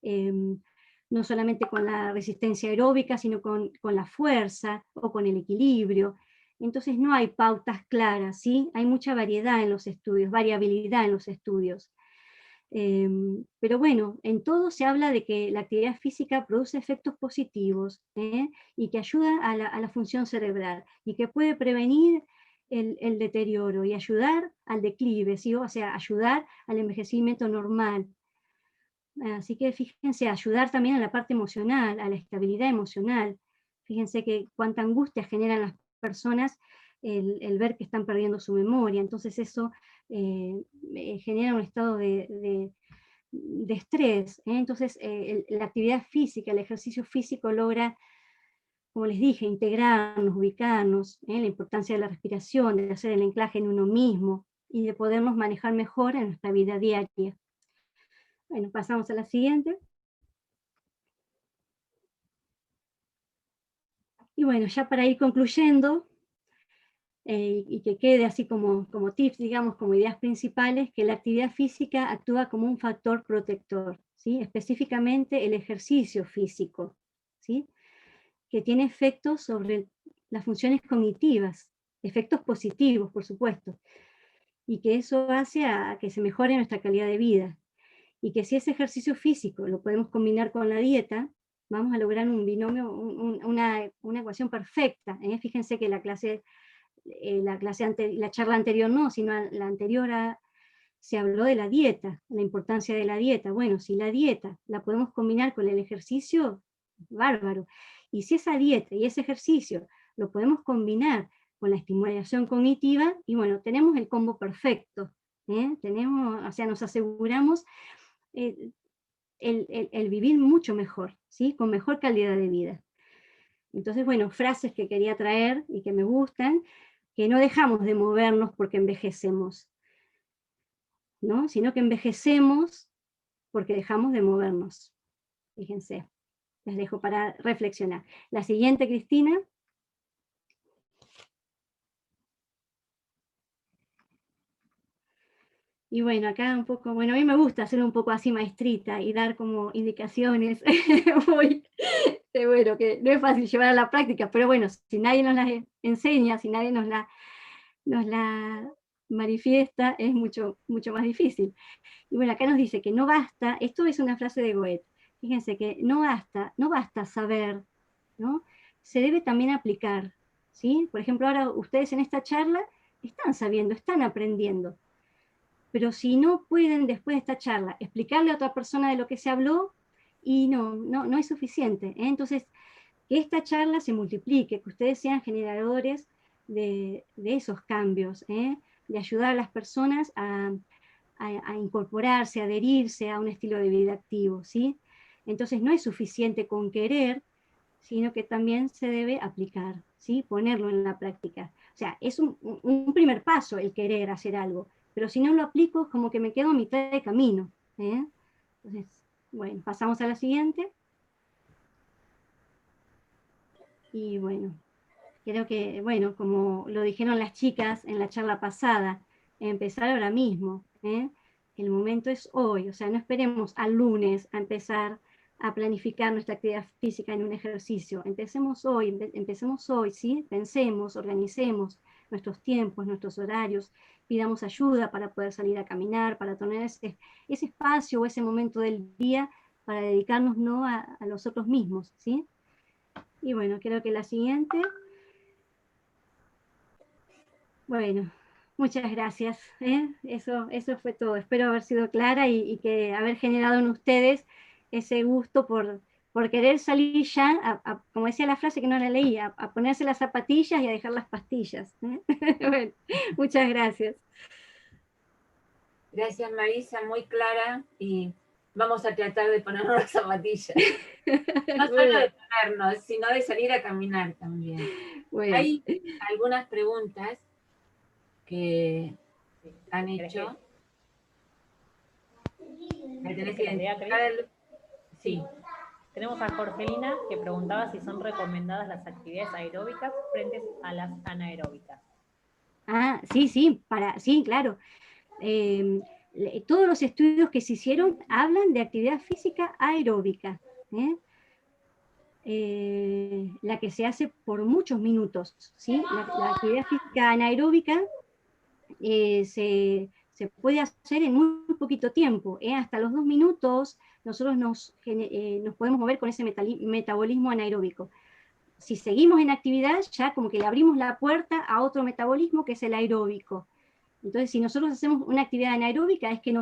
[SPEAKER 2] no solamente con la resistencia aeróbica, sino con la fuerza o con el equilibrio. Entonces no hay pautas claras, ¿sí? Hay mucha variedad en los estudios, variabilidad en los estudios. Pero bueno, en todo se habla de que la actividad física produce efectos positivos, y que ayuda a la función cerebral, y que puede prevenir el deterioro y ayudar al declive, ¿sí? O sea, ayudar al envejecimiento normal. Así que fíjense, ayudar también a la parte emocional, a la estabilidad emocional. Fíjense que cuánta angustia generan las personas el ver que están perdiendo su memoria. Entonces eso genera un estado de estrés. Entonces la actividad física, el ejercicio físico logra, como les dije, integrarnos, ubicarnos, la importancia de la respiración, de hacer el anclaje en uno mismo y de podernos manejar mejor en nuestra vida diaria. Bueno, pasamos a la siguiente. Y bueno, ya para ir concluyendo, y que quede así como tips, digamos, como ideas principales, que la actividad física actúa como un factor protector, ¿sí? Específicamente el ejercicio físico, ¿sí? Que tiene efectos sobre las funciones cognitivas, efectos positivos, por supuesto, y que eso hace a que se mejore nuestra calidad de vida, y que si ese ejercicio físico lo podemos combinar con la dieta, vamos a lograr un binomio, una ecuación perfecta. Fíjense que la charla anterior no, sino la anterior se habló de la dieta, la importancia de la dieta. Bueno, si la dieta la podemos combinar con el ejercicio, bárbaro. Y si esa dieta y ese ejercicio lo podemos combinar con la estimulación cognitiva, y bueno, tenemos el combo perfecto. O sea, nos aseguramos el vivir mucho mejor, ¿sí? Con mejor calidad de vida. Entonces, bueno, frases que quería traer y que me gustan, que no dejamos de movernos porque envejecemos, ¿no? Sino que envejecemos porque dejamos de movernos. Fíjense, les dejo para reflexionar. La siguiente, Cristina. Y bueno, acá un poco, bueno, a mí me gusta ser un poco así maestrita y dar como indicaciones muy, bueno, que no es fácil llevar a la práctica, pero bueno, si nadie nos las enseña, si nadie nos la manifiesta, es mucho, mucho más difícil. Y bueno, acá nos dice que no basta, esto es una frase de Goethe, fíjense que no basta saber, ¿no? Se debe también aplicar, ¿sí? Por ejemplo, ahora ustedes en esta charla están sabiendo, están aprendiendo, pero si no pueden después de esta charla explicarle a otra persona de lo que se habló, y no es suficiente. Entonces, que esta charla se multiplique, que ustedes sean generadores de esos cambios, de ayudar a las personas a incorporarse, a adherirse a un estilo de vida activo, ¿sí? Entonces no es suficiente con querer, sino que también se debe aplicar, ¿sí? Ponerlo en la práctica. O sea, es un primer paso el querer hacer algo, pero si no lo aplico, como que me quedo a mitad de camino. Entonces, bueno, pasamos a la siguiente. Y bueno, creo que, bueno, como lo dijeron las chicas en la charla pasada, empezar ahora mismo. El momento es hoy, o sea, no esperemos al lunes a empezar a planificar nuestra actividad física en un ejercicio. Empecemos hoy, ¿sí? Pensemos, organicemos nuestros tiempos, nuestros horarios, pidamos ayuda para poder salir a caminar, para tener ese espacio o ese momento del día para dedicarnos no a nosotros mismos, ¿sí? Y bueno, creo que la siguiente. Bueno, muchas gracias. Eso fue todo. Espero haber sido clara y que haber generado en ustedes ese gusto por por querer salir ya, como decía la frase que no la leí, a ponerse las zapatillas y a dejar las pastillas. Bueno, muchas gracias.
[SPEAKER 1] Gracias, Marisa, muy clara, y vamos a tratar de ponernos las zapatillas. No solo de ponernos, sino de salir a caminar también.
[SPEAKER 2] Bueno.
[SPEAKER 1] Hay algunas preguntas que han hecho. ¿Me tenés que identificar? Sí.
[SPEAKER 3] Tenemos a Jorgelina, que preguntaba si son recomendadas las actividades aeróbicas frente a las anaeróbicas.
[SPEAKER 2] Ah, sí, sí, claro. Todos los estudios que se hicieron hablan de actividad física aeróbica, la que se hace por muchos minutos, ¿sí? La actividad física anaeróbica se puede hacer en muy poquito tiempo, hasta los 2 minutos nosotros nos podemos mover con ese metabolismo anaeróbico. Si seguimos en actividad, ya como que le abrimos la puerta a otro metabolismo que es el aeróbico. Entonces, si nosotros hacemos una actividad anaeróbica, es que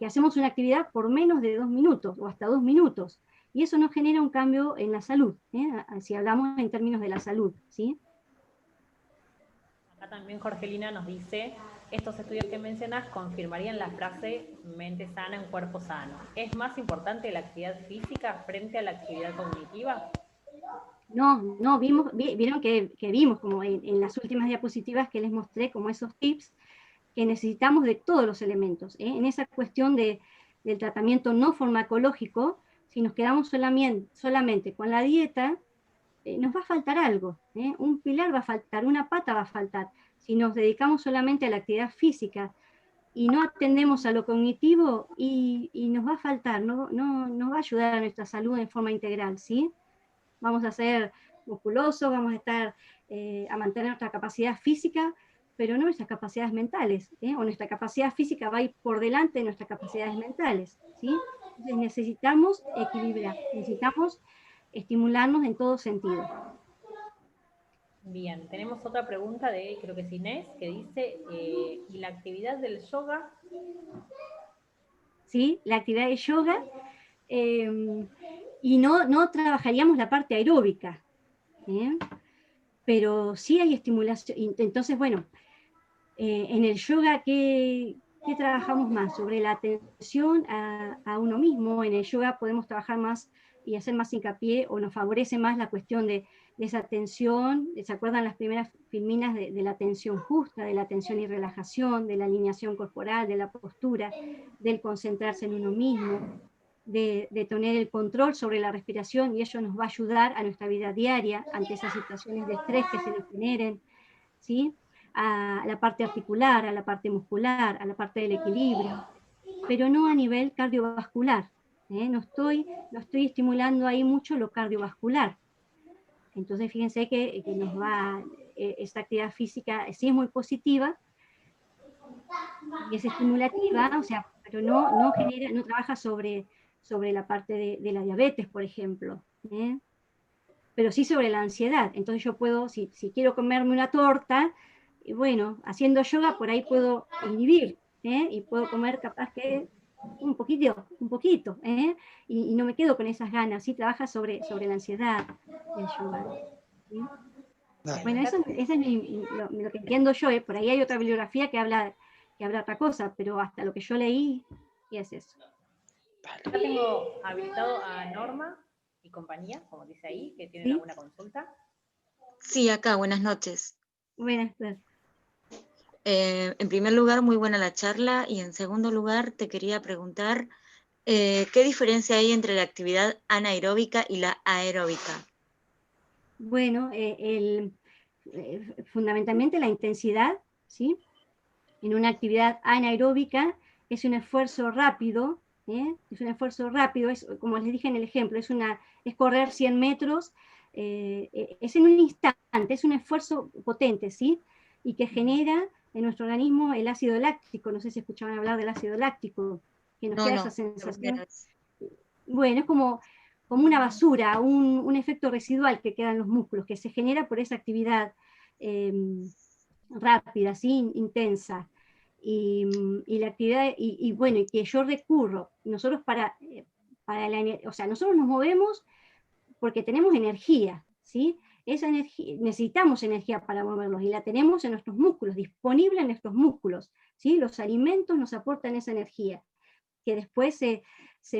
[SPEAKER 2] hacemos una actividad por menos de 2 minutos o hasta 2 minutos. Y eso nos genera un cambio en la salud, si hablamos en términos de la salud, ¿sí?
[SPEAKER 3] Acá también Jorgelina nos dice, estos estudios que mencionas confirmarían la frase mente sana en cuerpo sano. ¿Es más importante la actividad física frente a la actividad cognitiva?
[SPEAKER 2] No, vieron que vimos como en las últimas diapositivas que les mostré como esos tips, que necesitamos de todos los elementos. En esa cuestión del tratamiento no farmacológico, si nos quedamos solamente con la dieta, nos va a faltar algo, un pilar va a faltar, una pata va a faltar. Si nos dedicamos solamente a la actividad física y no atendemos a lo cognitivo, y nos va a faltar, no va a ayudar a nuestra salud en forma integral, ¿sí? Vamos a ser musculosos, vamos a estar, a mantener nuestra capacidad física, pero no nuestras capacidades mentales, o nuestra capacidad física va a ir por delante de nuestras capacidades mentales, ¿sí? Entonces necesitamos equilibrar, necesitamos estimularnos en todo sentido.
[SPEAKER 3] Bien, tenemos otra pregunta de, creo que es Inés, que dice, ¿y la actividad del yoga?
[SPEAKER 2] Sí, la actividad de yoga, y no trabajaríamos la parte aeróbica, pero sí hay estimulación. Entonces, bueno, en el yoga, ¿qué trabajamos más? Sobre la atención a uno mismo. En el yoga podemos trabajar más y hacer más hincapié, o nos favorece más la cuestión de esa atención. ¿Se acuerdan las primeras filminas de la atención justa, de la atención y relajación, de la alineación corporal, de la postura, del concentrarse en uno mismo, de tener el control sobre la respiración? Y ello nos va a ayudar a nuestra vida diaria ante esas situaciones de estrés que se nos generen, ¿sí? A la parte articular, a la parte muscular, a la parte del equilibrio, pero no a nivel cardiovascular. No estoy estimulando ahí mucho lo cardiovascular. Entonces fíjense que esta actividad física sí es muy positiva y es estimulativa, o sea, pero no trabaja sobre la parte de la diabetes, por ejemplo, pero sí sobre la ansiedad. Entonces yo puedo, si quiero comerme una torta, bueno, haciendo yoga por ahí puedo inhibir, y puedo comer capaz que un poquito, y no me quedo con esas ganas. Sí, trabaja sobre la ansiedad el yoga, ¿sí? Bueno, eso es lo que entiendo yo, por ahí hay otra bibliografía que habla otra cosa, pero hasta lo que yo leí, y es eso.
[SPEAKER 3] Acá tengo habilitado a Norma y compañía, como dice ahí, que tienen, ¿sí?, alguna consulta.
[SPEAKER 4] Sí, acá, buenas noches.
[SPEAKER 2] Buenas noches.
[SPEAKER 4] En primer lugar, muy buena la charla, y en segundo lugar te quería preguntar ¿qué diferencia hay entre la actividad anaeróbica y la aeróbica?
[SPEAKER 2] Bueno, fundamentalmente la intensidad, ¿sí? En una actividad anaeróbica es un esfuerzo rápido, es, como les dije en el ejemplo, es correr 100 metros, es en un instante, es un esfuerzo potente, ¿sí? Y que genera en nuestro organismo el ácido láctico. No sé si escuchaban hablar del ácido láctico, que nos queda esa sensación. Bueno, es como una basura, un efecto residual que queda en los músculos, que se genera por esa actividad rápida, ¿sí? Intensa. Y la actividad, bueno, y que yo recurro, nosotros para o sea, nosotros nos movemos porque tenemos energía, ¿sí? Esa energía, necesitamos energía para movernos, y la tenemos en nuestros músculos, disponible en nuestros músculos, ¿sí? Los alimentos nos aportan esa energía, que después se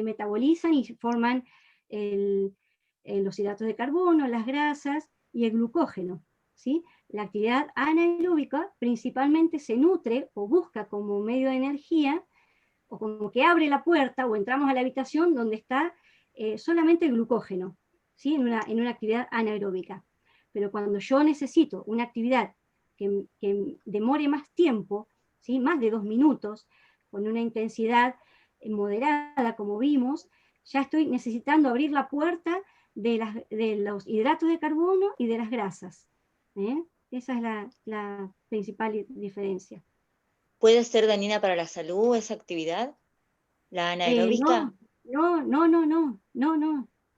[SPEAKER 2] metabolizan y forman los hidratos de carbono, las grasas y el glucógeno, ¿sí? La actividad anaeróbica principalmente se nutre o busca como medio de energía, o como que abre la puerta, o entramos a la habitación donde está solamente el glucógeno, ¿sí? en una actividad anaeróbica. Pero cuando yo necesito una actividad que demore más tiempo, ¿sí? Más de 2 minutos, con una intensidad moderada, como vimos, ya estoy necesitando abrir la puerta de los hidratos de carbono y de las grasas. Esa es la principal diferencia.
[SPEAKER 4] ¿Puede ser dañina para la salud esa actividad, la anaeróbica?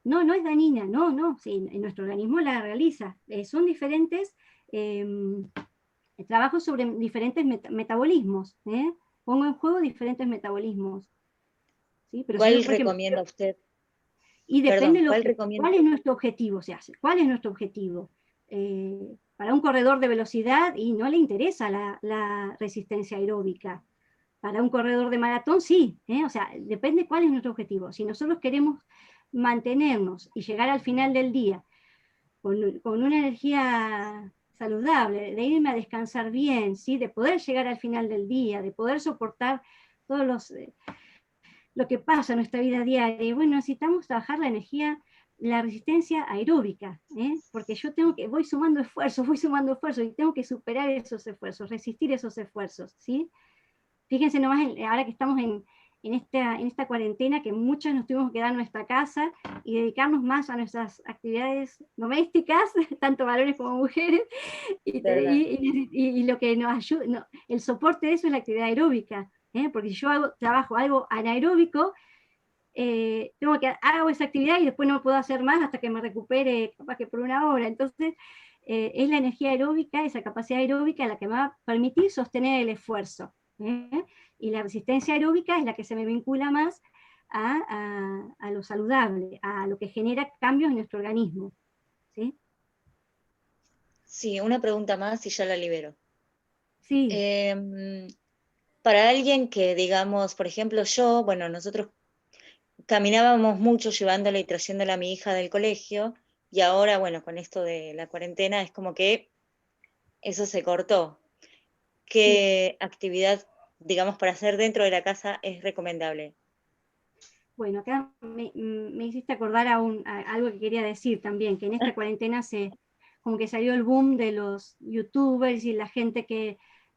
[SPEAKER 2] No es dañina, no, sí, en nuestro organismo la realiza. Son diferentes trabajos sobre diferentes metabolismos. Pongo en juego diferentes metabolismos. ¿Sí? Pero
[SPEAKER 4] ¿Cuál
[SPEAKER 2] si, por ejemplo,
[SPEAKER 4] recomienda usted?
[SPEAKER 2] y depende
[SPEAKER 4] Perdón,
[SPEAKER 2] cuál es nuestro objetivo, ¿cuál es nuestro objetivo? Para un corredor de velocidad, y no le interesa la resistencia aeróbica. Para un corredor de maratón, sí, o sea, depende cuál es nuestro objetivo. Si nosotros queremos mantenernos y llegar al final del día con una energía saludable, de irme a descansar bien, ¿sí? De poder llegar al final del día, de poder soportar todos lo que pasa en nuestra vida diaria, y bueno, necesitamos trabajar la energía, la resistencia aeróbica, porque yo voy sumando esfuerzos, y tengo que superar esos esfuerzos, resistir esos esfuerzos, ¿sí? Fíjense nomás, ahora que estamos en esta cuarentena, que muchos nos tuvimos que quedar en nuestra casa y dedicarnos más a nuestras actividades domésticas, tanto varones como mujeres, y lo que nos ayuda, el soporte de eso es la actividad aeróbica, porque si yo trabajo algo anaeróbico, hago esa actividad y después no puedo hacer más hasta que me recupere, capaz que por 1 hora. Entonces, es la energía aeróbica, esa capacidad aeróbica, la que me va a permitir sostener el esfuerzo. Y la resistencia aeróbica es la que se me vincula más a lo saludable, a lo que genera cambios en nuestro organismo. ¿Sí?
[SPEAKER 4] Sí, una pregunta más y ya la libero.
[SPEAKER 2] Sí.
[SPEAKER 4] Para alguien que, digamos, por ejemplo, nosotros caminábamos mucho llevándola y trayéndola a mi hija del colegio, y ahora, bueno, con esto de la cuarentena es como que eso se cortó. ¿Qué actividad, digamos, para hacer dentro de la casa es recomendable?
[SPEAKER 2] Bueno, acá me hiciste acordar a algo que quería decir también, que en esta cuarentena como que salió el boom de los youtubers y la gente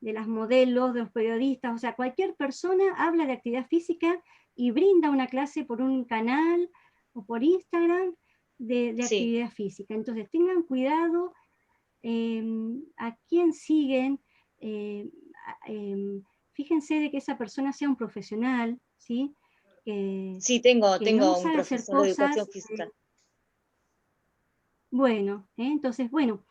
[SPEAKER 2] de las modelos, de los periodistas, o sea, cualquier persona habla de actividad física y brinda una clase por un canal o por Instagram de actividad física. Entonces tengan cuidado a quién siguen, fíjense de que esa persona sea un profesional, ¿sí?
[SPEAKER 4] Sí, tengo
[SPEAKER 2] no
[SPEAKER 4] un profesor de educación física.
[SPEAKER 2] Bueno, entonces, bueno,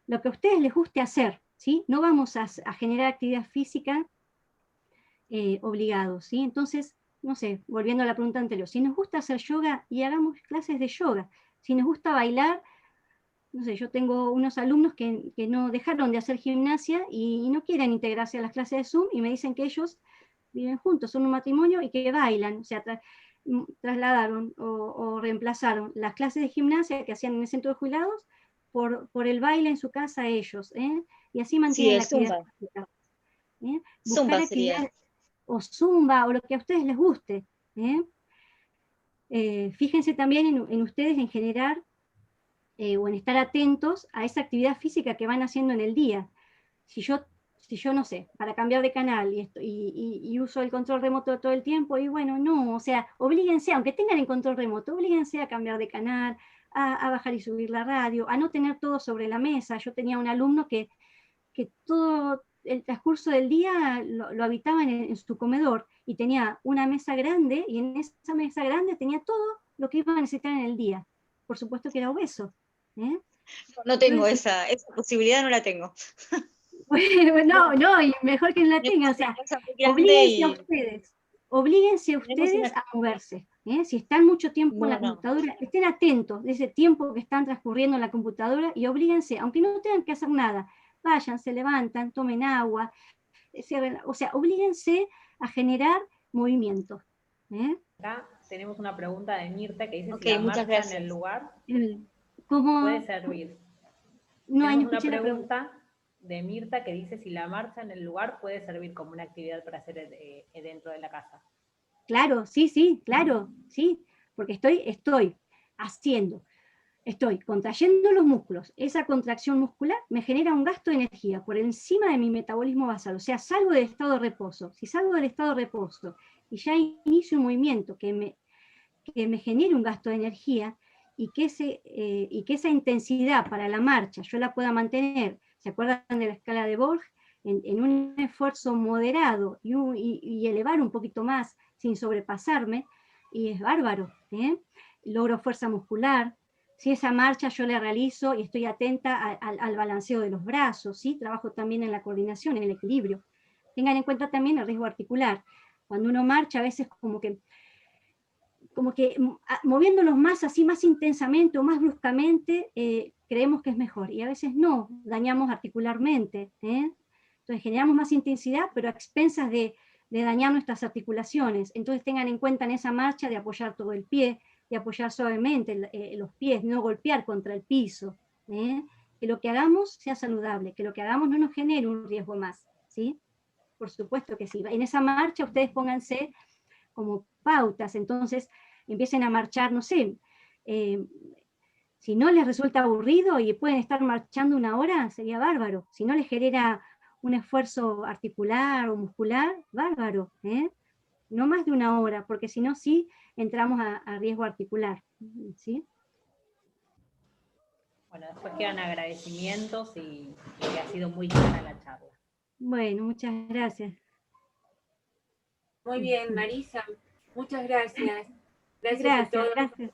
[SPEAKER 2] lo que a ustedes les guste hacer, ¿sí? No vamos a generar actividad física obligados, ¿sí? Entonces, no sé, volviendo a la pregunta anterior, si nos gusta hacer yoga, y hagamos clases de yoga. Si nos gusta bailar, no sé, yo tengo unos alumnos que no dejaron de hacer gimnasia y no quieren integrarse a las clases de Zoom, y me dicen que ellos viven juntos, son un matrimonio y que bailan, o sea, trasladaron o reemplazaron las clases de gimnasia que hacían en el centro de jubilados por el baile en su casa ellos, y así mantienen la actividad física. Buscar actividades, o zumba, o lo que a ustedes les guste. Fíjense también en ustedes en generar o en estar atentos a esa actividad física que van haciendo en el día. Si yo no sé, para cambiar de canal y uso el control remoto todo el tiempo, y bueno, no, o sea, oblíguense, aunque tengan el control remoto, oblíguense a cambiar de canal, a bajar y subir la radio, a no tener todo sobre la mesa. Yo tenía un alumno que todo el transcurso del día lo habitaba en su comedor, y tenía una mesa grande, y en esa mesa grande tenía todo lo que iba a necesitar en el día. Por supuesto que era obeso.
[SPEAKER 4] No tengo esa posibilidad, no la tengo.
[SPEAKER 2] Bueno, no, y mejor que no la tengan, o sea, oblíguense a ustedes a moverse, Si están mucho tiempo en la
[SPEAKER 4] No.
[SPEAKER 2] computadora, estén atentos de ese tiempo que están transcurriendo en la computadora y oblíguense, aunque no tengan que hacer nada, vayan, se levantan, tomen agua, o sea, oblíguense a generar movimiento.
[SPEAKER 3] Acá tenemos una pregunta de Mirta que dice
[SPEAKER 4] Ok,
[SPEAKER 3] si la
[SPEAKER 4] muchas
[SPEAKER 3] marcha en
[SPEAKER 4] gracias.
[SPEAKER 3] el lugar
[SPEAKER 2] ¿Cómo?
[SPEAKER 3] puede servir.
[SPEAKER 2] No, ahí no
[SPEAKER 3] Tenemos una
[SPEAKER 2] escuché la pregunta.
[SPEAKER 3] pregunta de Mirta que dice si la marcha en el lugar puede servir como una actividad para hacer dentro de la casa.
[SPEAKER 2] Claro, sí, claro, sí, porque estoy haciendo, estoy contrayendo los músculos. Esa contracción muscular me genera un gasto de energía por encima de mi metabolismo basal, o sea, salgo del estado de reposo. Si salgo del estado de reposo y ya inicio un movimiento que me genere un gasto de energía y que esa intensidad para la marcha yo la pueda mantener, ¿se acuerdan de la escala de Borg? En un esfuerzo moderado y elevar un poquito más sin sobrepasarme, y es bárbaro, logro fuerza muscular. Si esa marcha yo la realizo y estoy atenta al balanceo de los brazos, ¿sí? Trabajo también en la coordinación, en el equilibrio. Tengan en cuenta también el riesgo articular. Cuando uno marcha, a veces como que moviéndonos más así, más intensamente o más bruscamente, creemos que es mejor, y a veces no, dañamos articularmente. Entonces generamos más intensidad, pero a expensas de dañar nuestras articulaciones. Entonces tengan en cuenta en esa marcha de apoyar todo el pie, de apoyar suavemente los pies, no golpear contra el piso, que lo que hagamos sea saludable, que lo que hagamos no nos genere un riesgo más, ¿sí? Por supuesto que sí. En esa marcha ustedes pónganse como pautas, entonces empiecen a marchar, no sé, si no les resulta aburrido y pueden estar marchando 1 hora, sería bárbaro. Si no les genera un esfuerzo articular o muscular, bárbaro, no más de 1 hora, porque si no, sí entramos a riesgo articular, ¿sí?
[SPEAKER 3] Bueno, después quedan agradecimientos y que ha sido muy clara la charla.
[SPEAKER 2] Bueno, muchas gracias.
[SPEAKER 1] Muy bien, Marisa, muchas gracias. Gracias a todos.
[SPEAKER 2] Gracias.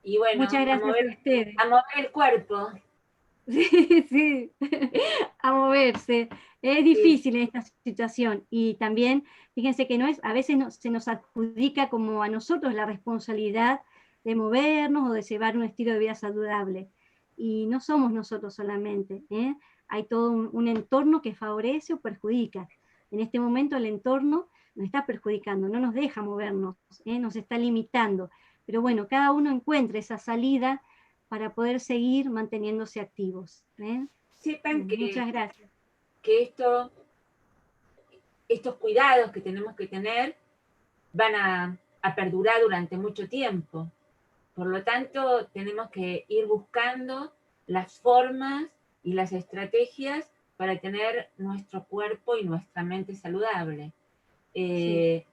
[SPEAKER 1] Y bueno,
[SPEAKER 2] muchas gracias a ustedes.
[SPEAKER 1] A mover el cuerpo.
[SPEAKER 2] Sí, a moverse. Es difícil en esta situación, y también, fíjense que a veces se nos adjudica como a nosotros la responsabilidad de movernos o de llevar un estilo de vida saludable, y no somos nosotros solamente, hay todo un entorno que favorece o perjudica. En este momento el entorno nos está perjudicando, no nos deja movernos, nos está limitando, pero bueno, cada uno encuentra esa salida para poder seguir manteniéndose activos.
[SPEAKER 1] Sepan
[SPEAKER 2] Muchas gracias.
[SPEAKER 1] Que estos cuidados que tenemos que tener van a perdurar durante mucho tiempo. Por lo tanto, tenemos que ir buscando las formas y las estrategias para tener nuestro cuerpo y nuestra mente saludable.
[SPEAKER 2] Sí.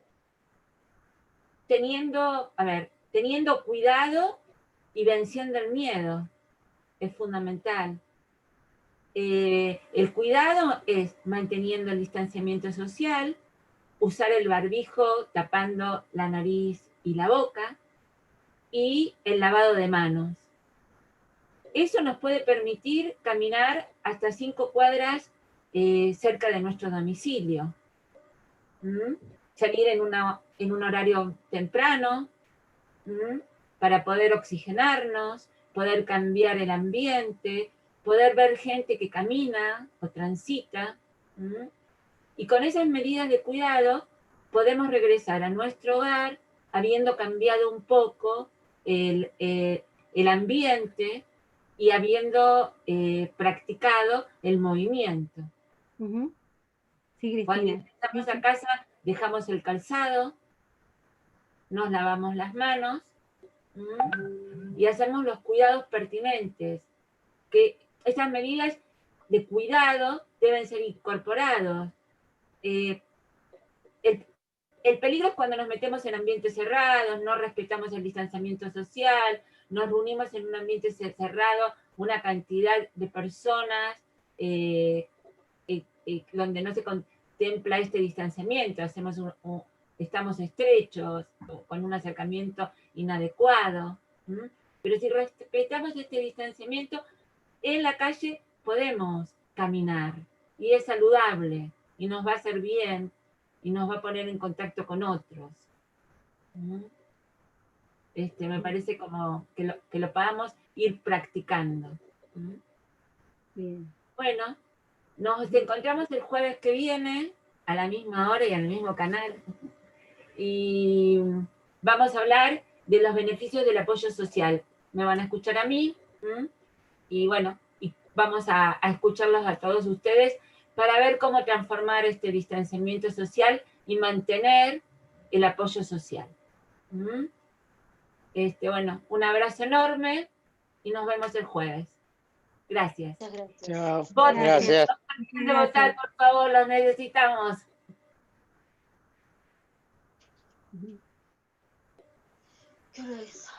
[SPEAKER 1] Teniendo cuidado y venciendo el miedo es fundamental. El cuidado es manteniendo el distanciamiento social, usar el barbijo tapando la nariz y la boca, y el lavado de manos. Eso nos puede permitir caminar hasta 5 cuadras cerca de nuestro domicilio. Salir en un horario temprano para poder oxigenarnos, poder cambiar el ambiente, poder ver gente que camina o transita. Y con esas medidas de cuidado podemos regresar a nuestro hogar habiendo cambiado un poco el ambiente y habiendo practicado el movimiento.
[SPEAKER 2] Sí,
[SPEAKER 1] Cuando
[SPEAKER 2] Cristina.
[SPEAKER 1] estamos a casa, dejamos el calzado, nos lavamos las manos y hacemos los cuidados pertinentes. Que estas medidas de cuidado deben ser incorporados. El peligro es cuando nos metemos en ambientes cerrados, no respetamos el distanciamiento social, nos reunimos en un ambiente cerrado, una cantidad de personas donde no se contempla este distanciamiento, estamos estrechos, con un acercamiento inadecuado. Pero si respetamos este distanciamiento, en la calle podemos caminar, y es saludable, y nos va a hacer bien, y nos va a poner en contacto con otros. Me parece como que lo podamos ir practicando.
[SPEAKER 2] Bien.
[SPEAKER 1] Bueno, nos encontramos el jueves que viene, a la misma hora y al mismo canal. Y vamos a hablar de los beneficios del apoyo social. Me van a escuchar a mí, y bueno, y vamos a escucharlos a todos ustedes para ver cómo transformar este distanciamiento social y mantener el apoyo social. Bueno, un abrazo enorme y nos vemos el jueves. Gracias.
[SPEAKER 4] Muchas gracias.
[SPEAKER 5] Chao.
[SPEAKER 1] Voten,
[SPEAKER 5] Gracias.
[SPEAKER 1] no dejen de votar, por favor, los necesitamos.
[SPEAKER 4] ¿Qué hora es?